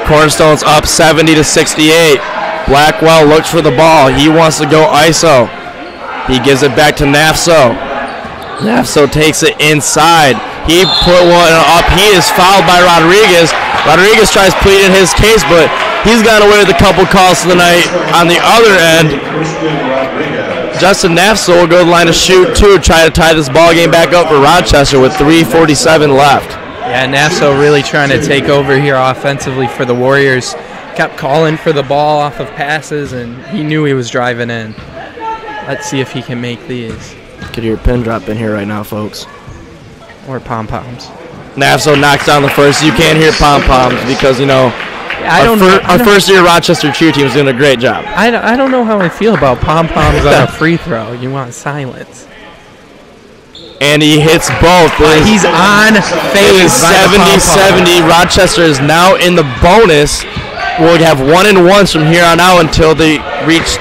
Cornerstone's up 70-68. Blackwell looks for the ball. He wants to go ISO. He gives it back to Nafso. Nafso takes it inside. He put one up. He is fouled by Rodriguez. Rodriguez tries pleading his case, but he's gone away with a couple calls tonight. On the other end, Justin Nafso will go to the line to shoot two, try to tie this ball game back up for Rochester with 3:47 left. Yeah, Nafso really trying to take over here offensively for the Warriors. Kept calling for the ball off of passes, and he knew he was driving in. Let's see if he can make these. Could hear a pin drop in here right now, folks. Or pom-poms. Nafso knocks down the first. You can't hear pom-poms because, you know, our first-year Rochester cheer team is doing a great job. I don't know how I feel about pom-poms on a free throw. You want silence. And he hits both. He's on phase. It is 70-70. Rochester is now in the bonus. We'll have 1-1s from here on out until they reach.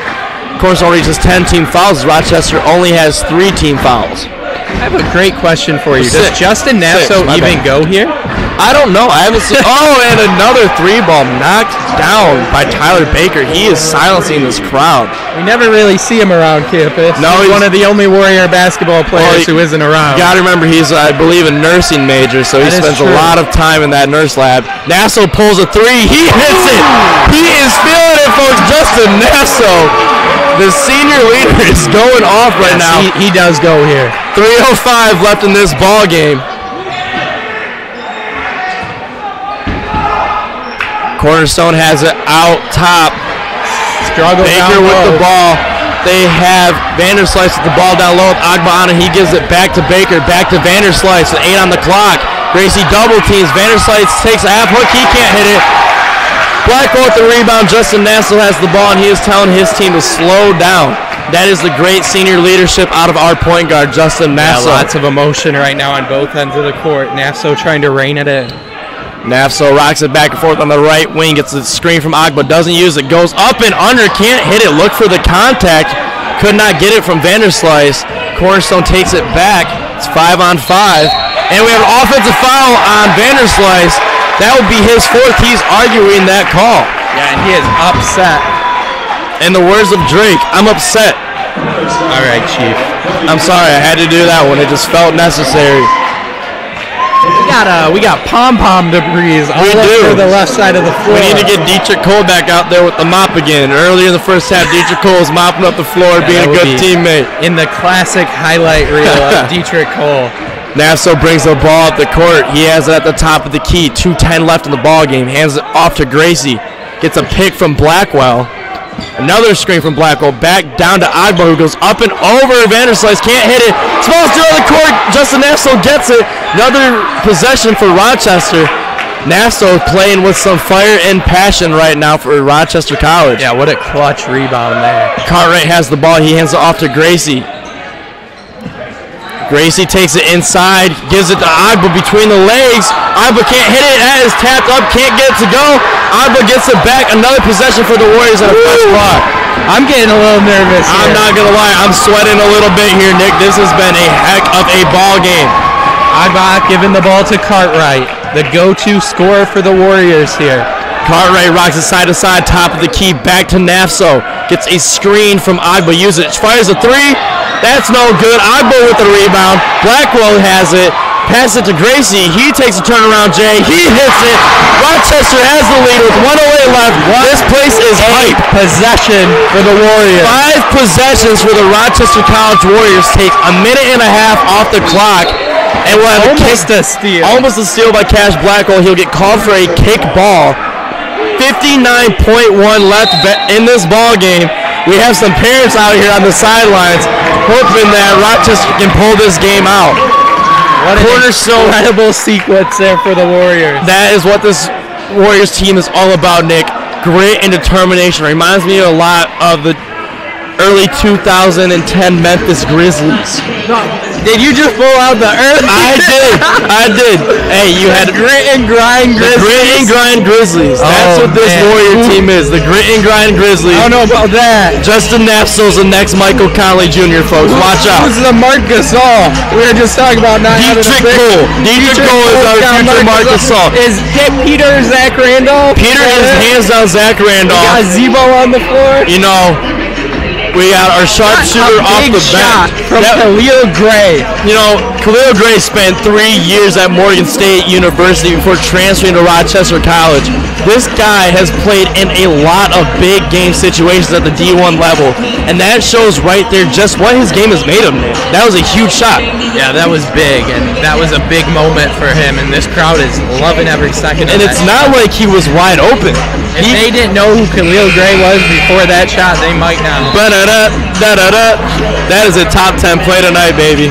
Cornerstone reaches 10 team fouls. Rochester only has 3 team fouls. I have a great question for you. Does Justin Nafso even go here? I don't know. I haven't seen. Oh, and another 3-ball knocked down by Tyler Baker. He is silencing this crowd. We never really see him around campus. No, he's one of the only Warrior basketball players who isn't around. You got to remember, he's, I believe, a nursing major, so he spends a lot of time in that nurse lab. Nassau pulls a 3. He hits it. He is feeling it, folks. Justin Nassau The senior leader is going off right now. He does go here. 3:05 left in this ball game. Cornerstone has it out top. Struggle Baker with the ball. They have Vanderslice with the ball down low with Agba on it. He gives it back to Baker, back to Vanderslice. 8 on the clock. Gracie double teams. Vanderslice takes a half hook. He can't hit it. Blackwell with the rebound. Justin Nassau has the ball, and he is telling his team to slow down. That is the great senior leadership out of our point guard, Justin Nassau. Yeah, lots of emotion right now on both ends of the court. Nassau trying to rein it in. Nassau rocks it back and forth on the right wing, gets the screen from Agba, doesn't use it, goes up and under, can't hit it, look for the contact, could not get it from Vanderslice. Cornerstone takes it back, it's 5-on-5, and we have an offensive foul on Vanderslice. That would be his 4th, he's arguing that call. Yeah, and he is upset. In the words of Drake, I'm upset. All right, Chief. I'm sorry, I had to do that one, it just felt necessary. We got pom-pom debris all over the left side of the floor. We need to get Dietrich Cole back out there with the mop again. Earlier in the first half, Dietrich Cole was mopping up the floor, being a good teammate. In the classic highlight reel of Dietrich Cole. Nassau brings the ball up the court. He has it at the top of the key. 2:10 left in the ball game. Hands it off to Gracie. Gets a pick from Blackwell. Another screen from Blackwell. Back down to Agba, who goes up and over. Vanderslice can't hit it. Small steal on the court. Justin Nassau gets it. Another possession for Rochester. Nassau playing with some fire and passion right now for Rochester College. Yeah, what a clutch rebound there. Cartwright has the ball. He hands it off to Gracie. Gracie takes it inside, gives it to Agba between the legs. Agba can't hit it. That is tapped up, can't get it to go. Agba gets it back. Another possession for the Warriors at a fresh clock. I'm getting a little nervous here. I'm not going to lie. I'm sweating a little bit here, Nick. This has been a heck of a ball game. Agba giving the ball to Cartwright, the go-to scorer for the Warriors here. Cartwright rocks it side to side, top of the key, back to Nassau. Gets a screen from Agba, uses it, fires a 3. That's no good. Agba with the rebound. Blackwell has it. Pass it to Gracie. He takes a turnaround, Jay. He hits it. Rochester has the lead with 1:08 left. This place is hype. Possession for the Warriors. 5 possessions for the Rochester College Warriors. Take a minute and a half off the clock. And we'll have almost a steal. Almost a steal by Cash Blackwell. He'll get called for a kick ball. 59.1 left in this ball game. We have some parents out here on the sidelines hoping that Rochester can pull this game out. What an incredible sequence there for the Warriors. That is what this Warriors team is all about, Nick. Grit and determination. Reminds me a lot of the early 2010 Memphis Grizzlies. Did you just pull out the earth? I did. Hey, you had grit and grind Grizzlies. The grit and grind Grizzlies. That's what this Warrior team is. The grit and grind Grizzlies. I don't know about that. Justin Nassau's the next Michael Conley Jr., folks. Watch out. Who's the Marc Gasol? We were just talking about Dietrich Cole. Dietrich Cole is our future Marc Gasol. Is Dick Peter Zach Randolph? Peter is hands down Zach Randolph. We got Zebo on the floor. You know, we got our sharpshooter off the bench. From Khalil Gray. You know, Khalil Gray spent 3 years at Morgan State University before transferring to Rochester College. This guy has played in a lot of big game situations at the D1 level, and that shows right there just what his game is made of, man. That was a huge shot. Yeah, that was big, and that was a big moment for him, and this crowd is loving every second of it. And it's not like he was wide open. If they didn't know who Khalil Gray was before that shot, they might now. That is a top 10 play tonight, baby.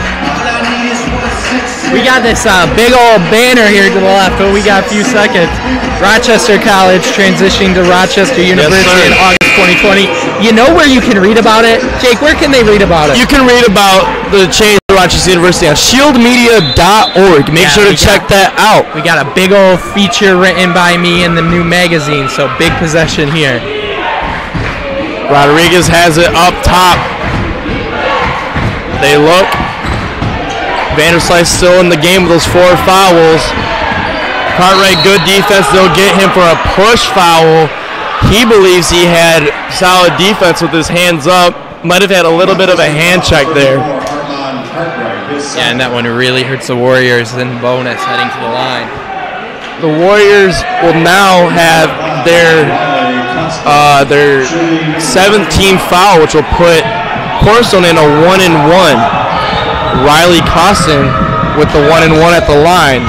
We got this big old banner here to the left, but we got a few seconds. Rochester College transitioning to Rochester University in August 2020. You know where you can read about it? Jake, where can they read about it? You can read about the change to Rochester University on shieldmedia.org. Make sure to check that out. We got a big old feature written by me in the new magazine, so big possession here. Rodriguez has it up top. They look. Vanderslice still in the game with those 4 fouls. Cartwright, good defense. They'll get him for a push foul. He believes he had solid defense with his hands up. Might have had a little bit of a hand check there. Yeah, and that one really hurts the Warriors in bonus heading to the line. The Warriors will now have their their 7th team foul, which will put Cornerstone in a 1-and-1. Riley Costin with the 1-and-1 at the line.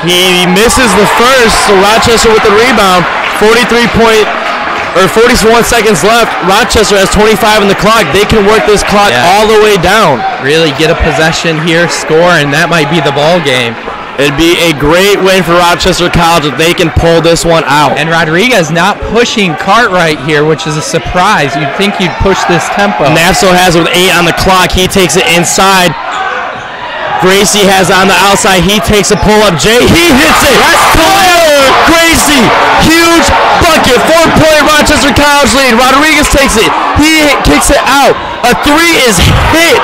He misses the first, so Rochester with the rebound. 41 seconds left. Rochester has 25 on the clock. They can work this clock all the way down. Really get a possession here, score, and that might be the ball game. It'd be a great win for Rochester College if they can pull this one out. And Rodriguez not pushing Cartwright here, which is a surprise. You'd think you'd push this tempo. Nafso has it with 8 on the clock. He takes it inside. Gracie has it on the outside. He takes a pull-up. Jay, he hits it. Tyler Gracie, huge bucket. 4-point Rochester College lead. Rodriguez takes it. He kicks it out. A 3 is hit.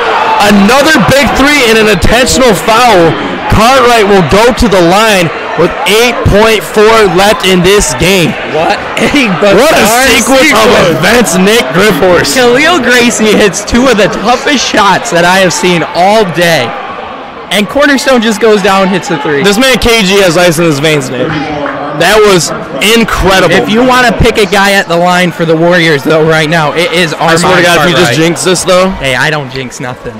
Another big 3 and an intentional foul. Cartwright will go to the line with 8.4 left in this game. What a sequence of events, Nick Griffhorse. Khalil Gracie hits 2 of the toughest shots that I have seen all day. And Cornerstone just goes down and hits a 3. This man KG has ice in his veins, Nick. That was incredible. If you want to pick a guy at the line for the Warriors, though, right now, it is Armand I swear to God, Cartwright. if you just jinx this, though. Hey, I don't jinx nothing.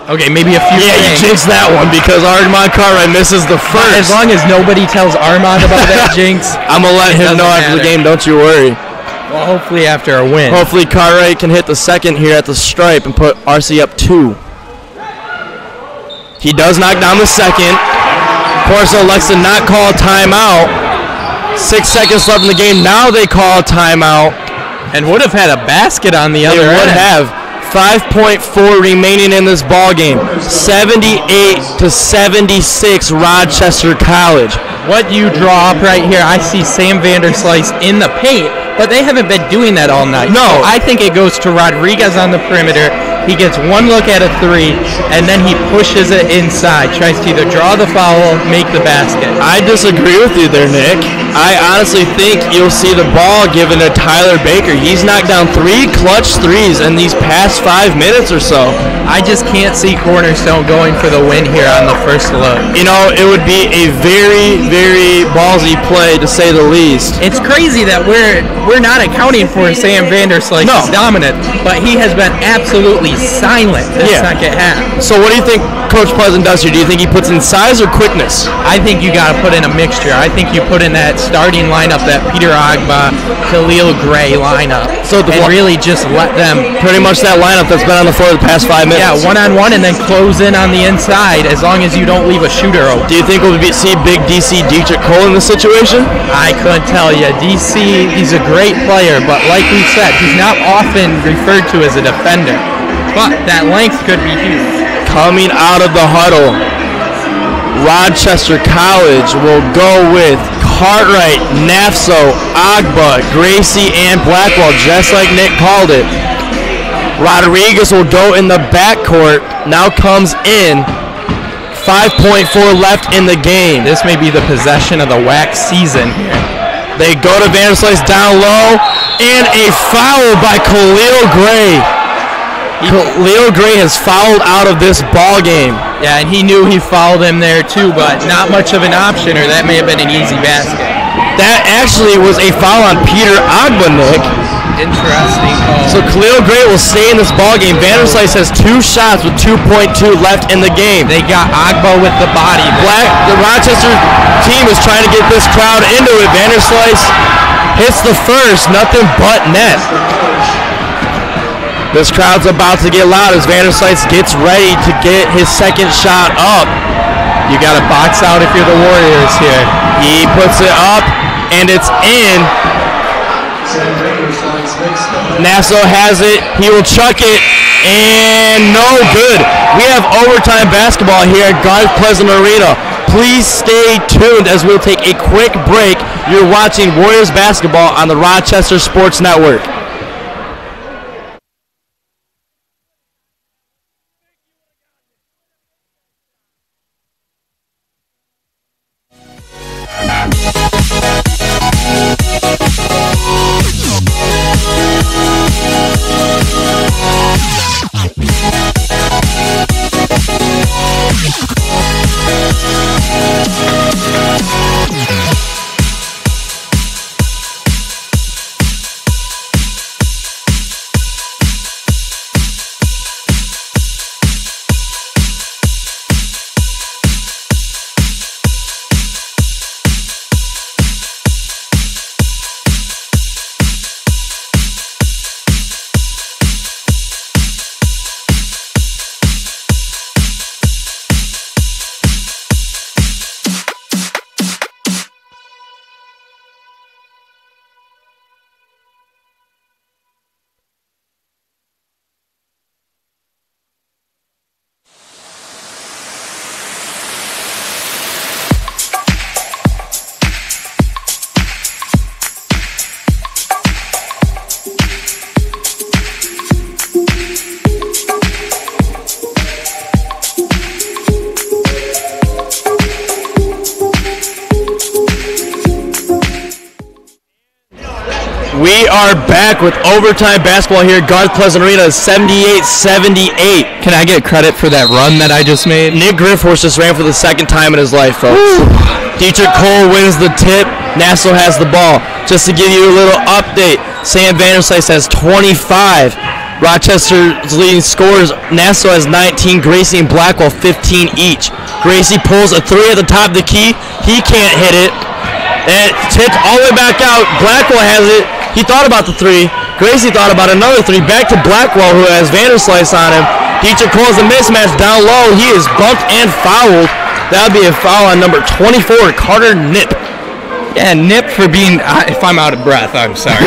Okay, maybe a few. Yeah, you jinxed that one because Armand Cartwright misses the first. As long as nobody tells Armand about that jinx, I'm going to let him know after the game, don't you worry. Well, hopefully after a win. Hopefully Cartwright can hit the second here at the stripe and put RC up 2. He does knock down the second. Corso elects to not call a timeout. 6 seconds left in the game. Now they call a timeout. And would have had a basket on the other end. They would have. 5.4 remaining in this ball game. 78-76 Rochester College. What you draw up right here, I see Sam Vanderslice in the paint, but they haven't been doing that all night. No. So I think it goes to Rodriguez on the perimeter. He gets one look at a 3, and then he pushes it inside. Tries to either draw the foul, make the basket. I disagree with you there, Nick. I honestly think you'll see the ball given to Tyler Baker. He's knocked down 3 clutch threes in these past 5 minutes or so. I just can't see Cornerstone going for the win here on the first look. You know, it would be a very, very ballsy play to say the least. It's crazy that we're not accounting for Sam Vanderslice's dominance, but he has been absolutely silent this second half. So what do you think Coach Pleasant does here? Do you think he puts in size or quickness? I think you got to put in a mixture. I think you put in that starting lineup, that Peter Agba, Khalil Gray lineup, and really just let them. Pretty much that lineup that's been on the floor the past 5 minutes. Yeah, one-on-one and then close in on the inside as long as you don't leave a shooter open. Do you think we'll see big DC Dietrich Cole in this situation? I couldn't tell you. DC, he's a great player, but like we said, he's not often referred to as a defender. But that length could be huge. Coming out of the huddle, Rochester College will go with Cartwright, Nafso, Agba, Gracie, and Blackwell, just like Nick called it. Rodriguez will go in the backcourt. Now comes in. 5.4 left in the game. This may be the possession of the WAC season here. They go to Vanderslice down low, and a foul by Khalil Gray. Khalil Gray has fouled out of this ball game. Yeah, and he knew he fouled him there too, but not much of an option, or that may have been an easy basket. That actually was a foul on Peter Agba, Nick. Interesting call. So Khalil Gray will stay in this ball game. Vanderslice has 2 shots with 2.2 left in the game. They got Agba with the body. The Rochester team is trying to get this crowd into it. Vanderslice hits the first, nothing but net. This crowd's about to get loud as Vanderslice gets ready to get his second shot up. You got to box out if you're the Warriors here. He puts it up, and it's in. Nassau has it. He will chuck it, and no good. We have overtime basketball here at Garth Pleasant Arena. Please stay tuned as we'll take a quick break. You're watching Warriors basketball on the Rochester Sports Network. We are back with overtime basketball here at Garth Pleasant Arena, 78-78. Can I get credit for that run that I just made? Nick Griffiths just ran for the second time in his life, folks. Dietrich Cole wins the tip. Nassau has the ball. Just to give you a little update, Sam Vanderslice has 25. Rochester's leading scorers, Nassau has 19, Gracie and Blackwell 15 each. Gracie pulls a three at the top of the key. He can't hit it. And it's tipped all the way back out. Blackwell has it. He thought about the three. Gracie thought about another three. Back to Blackwell, who has Vanderslice on him. Dietrich Cole has a mismatch down low. He is bumped and fouled. That would be a foul on number 24, Carter Nip. Yeah, Nip for being, if I'm out of breath, I'm sorry.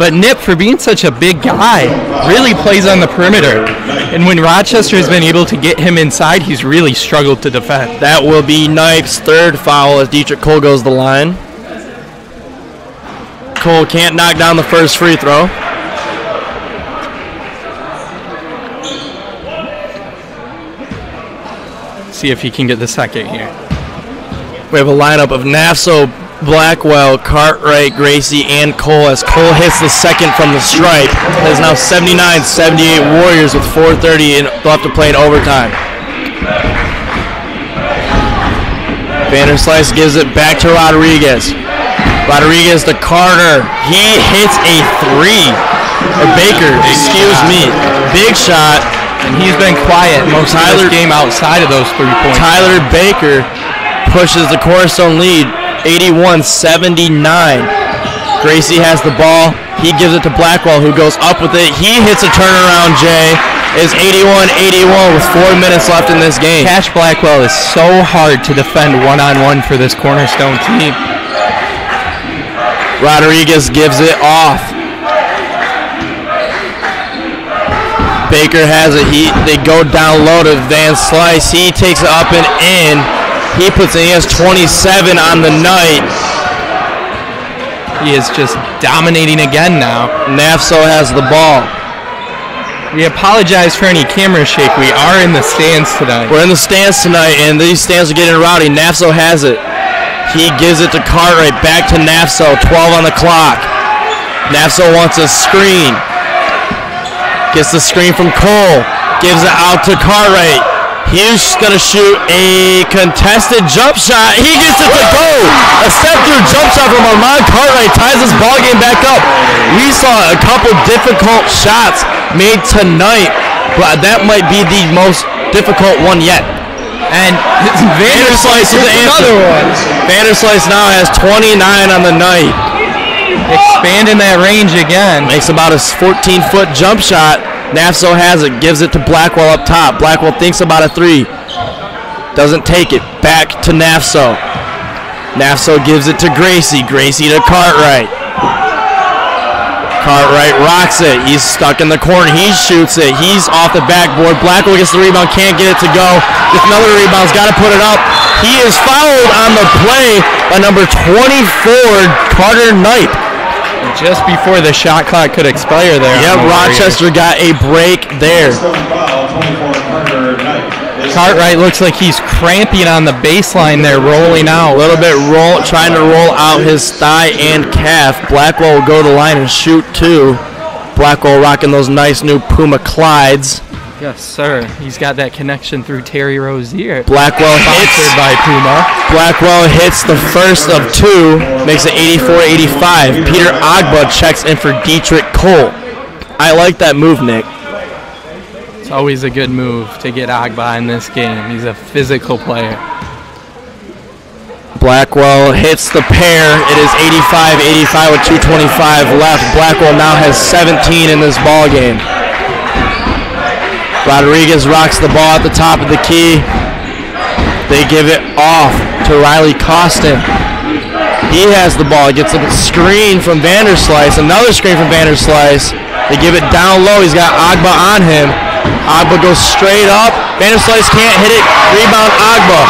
But Nip for being such a big guy really plays on the perimeter. And when Rochester has been able to get him inside, he's really struggled to defend. That will be Knife's third foul as Dietrich Cole goes to the line. Cole can't knock down the first free throw. See if he can get the second here. We have a lineup of Nassau, Blackwell, Cartwright, Gracie, and Cole as Cole hits the second from the stripe. It is now 79-78 Warriors with 4:30 left to play in overtime. Vanderslice gives it back to Rodriguez. Rodriguez to Carter. He hits a three. Or Baker, excuse me. Big shot. And he's been quiet most of this game outside of those 3 points. Tyler Baker pushes the Cornerstone lead, 81-79. Gracie has the ball. He gives it to Blackwell, who goes up with it. He hits a turnaround, Jay. It's 81-81 with 4 minutes left in this game. Cash Blackwell is so hard to defend one-on-one for this Cornerstone team. Rodriguez gives it off. Baker has it. They go down low to Van Slice. He takes it up and in. He puts it. He has 27 on the night. He is just dominating again now. Nassau has the ball. We apologize for any camera shake. We are in the stands tonight. We're in the stands tonight, and these stands are getting rowdy. Nassau has it. He gives it to Cartwright. Back to Nassau. 12 on the clock. Nassau wants a screen. Gets the screen from Cole. Gives it out to Cartwright. He's going to shoot a contested jump shot. He gets it to go. A step-through jump shot from Armand Cartwright ties this ball game back up. We saw a couple difficult shots made tonight, but that might be the most difficult one yet. And Vanderslice with the another one. Vanderslice now has 29 on the night. Expanding that range again. Makes about a 14-foot jump shot. Nassau has it, gives it to Blackwell up top. Blackwell thinks about a three. Doesn't take it. Back to Nassau. Nassau gives it to Gracie. Gracie to Cartwright. Cartwright rocks it. He's stuck in the corner. He shoots it. He's off the backboard. Blackwell gets the rebound. Can't get it to go. Gets another rebound. He's got to put it up. He is fouled on the play by number 24, Carter Knight. Just before the shot clock could expire there. Yep, Rochester got a break there. Cartwright looks like he's cramping on the baseline there, rolling out. A little bit trying to roll out his thigh and calf. Blackwell will go to the line and shoot two. Blackwell rocking those nice new Puma Clydes. Yes, sir. He's got that connection through Terry Rozier. Blackwell sponsored by Puma. Blackwell hits the first of two, makes it 84-85. Peter Agba checks in for Dietrich Cole. I like that move, Nick. It's always a good move to get Agba in this game. He's a physical player. Blackwell hits the pair. It is 85-85 with 2:25 left. Blackwell now has 17 in this ball game. Rodriguez rocks the ball at the top of the key. They give it off to Riley Costin. He has the ball. Gets a screen from Vanderslice. Another screen from Vanderslice. They give it down low. He's got Agba on him. Agba goes straight up. Vanderslice can't hit it. Rebound Agba.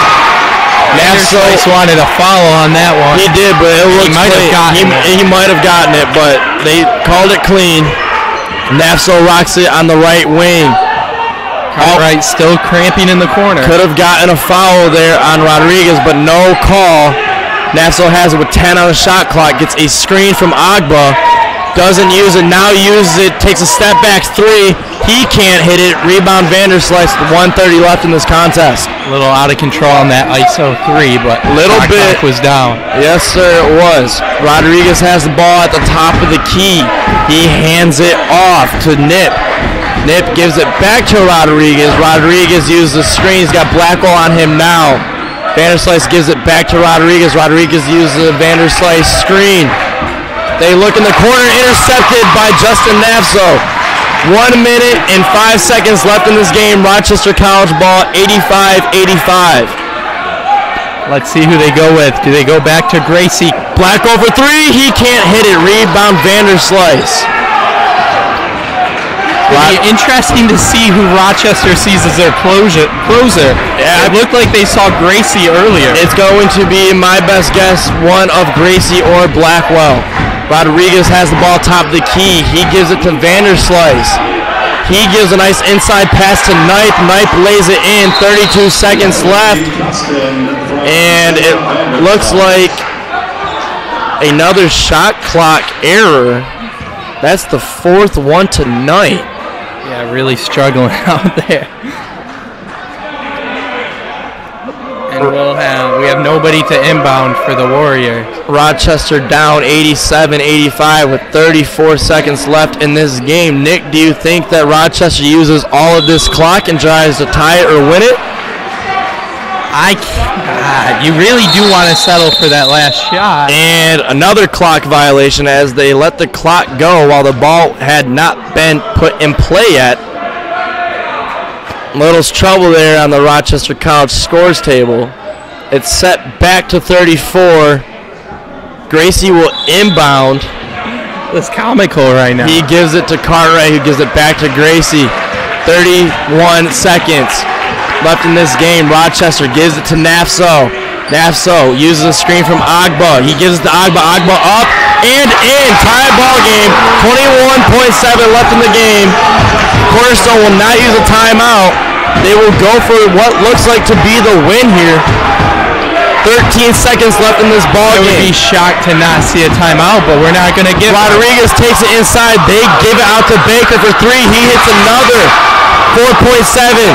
Vanderslice wanted a foul on that one. He did, but it looks he might have gotten it, but they called it clean. Nassau rocks it on the right wing. Cartwright still cramping in the corner. Could have gotten a foul there on Rodriguez, but no call. Nassau has it with 10 on the shot clock. Gets a screen from Agba. Doesn't use it, now uses it, takes a step back three. He can't hit it. Rebound Vanderslice, 1:30 left in this contest. A little out of control on that ISO 3, but little bit was down. Yes, sir, it was. Rodriguez has the ball at the top of the key. He hands it off to Nip. Nip gives it back to Rodriguez. Rodriguez uses the screen. He's got Blackwell on him now. Vanderslice gives it back to Rodriguez. Rodriguez uses the Vanderslice screen. They look in the corner, intercepted by Justin Nafso. 1 minute and 5 seconds left in this game. Rochester College ball, 85-85. Let's see who they go with. Do they go back to Gracie? Blackwell for three. He can't hit it. Rebound Vanderslice. It'll be interesting to see who Rochester sees as their closer. Yeah, it looked like they saw Gracie earlier. It's going to be, my best guess, one of Gracie or Blackwell. Rodriguez has the ball top of the key. He gives it to Vanderslice. He gives a nice inside pass to Knipe. Knipe lays it in. 32 seconds left. And it looks like another shot clock error. That's the fourth one tonight. Yeah, really struggling out there. And we have nobody to inbound for the Warriors. Rochester down 87-85 with 34 seconds left in this game. Nick, do you think that Rochester uses all of this clock and tries to tie it or win it? You really do want to settle for that last shot. And another clock violation as they let the clock go while the ball had not been put in play yet. Little trouble there on the Rochester College scores table. It's set back to 34. Gracie will inbound. It's comical right now. He gives it to Cartwright, who gives it back to Gracie. 31 seconds left in this game. Rochester gives it to Nafso. Nafso uses a screen from Agba. He gives it to Agba. Agba up and in. Tie ball game. 21.7 left in the game. Cornerstone will not use a timeout. They will go for what looks like to be the win here. 13 seconds left in this ball game. I would be shocked to not see a timeout, but we're not going to give it. Rodriguez takes it inside. They give it out to Baker for three. He hits another. 4.7.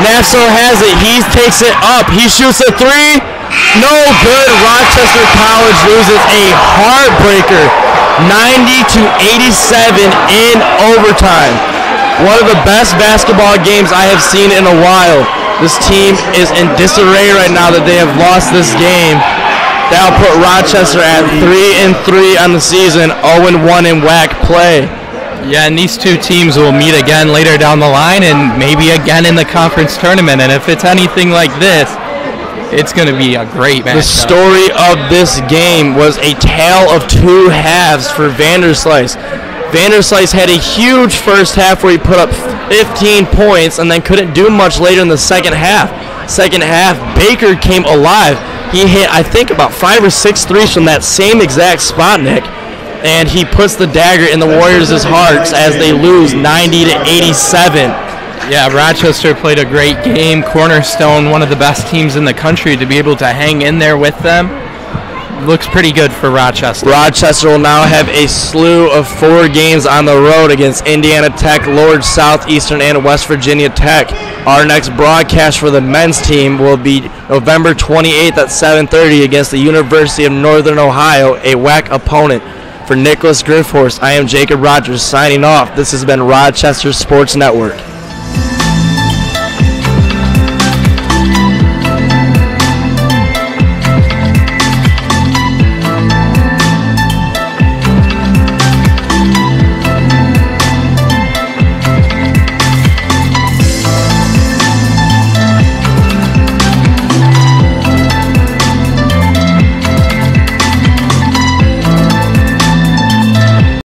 Nafso has it. He takes it up. He shoots a three. No good. Rochester College loses a heartbreaker. 90-87 in overtime. One of the best basketball games I have seen in a while. This team is in disarray right now that they have lost this game. That'll put Rochester at 3-3 on the season, 0-1 in WAC play. Yeah, and these two teams will meet again later down the line and maybe again in the conference tournament. And if it's anything like this, it's going to be a great match. The story of this game was a tale of two halves for Vanderslice. Vanderslice had a huge first half where he put up 15 points and then couldn't do much later in the second half. Second half, Baker came alive. He hit, I think, about 5 or 6 threes from that same exact spot, Nick. And he puts the dagger in the Warriors' hearts as they lose 90-87. Yeah, Rochester played a great game. Cornerstone, one of the best teams in the country, to be able to hang in there with them. Looks pretty good for Rochester. Rochester will now have a slew of 4 games on the road against Indiana Tech, Lord, Southeastern, and West Virginia Tech. Our next broadcast for the men's team will be November 28th at 7:30 against the University of Northern Ohio, a WAC opponent. For Nicholas Griffhorst, I am Jacob Rogers signing off. This has been Rochester Sports Network.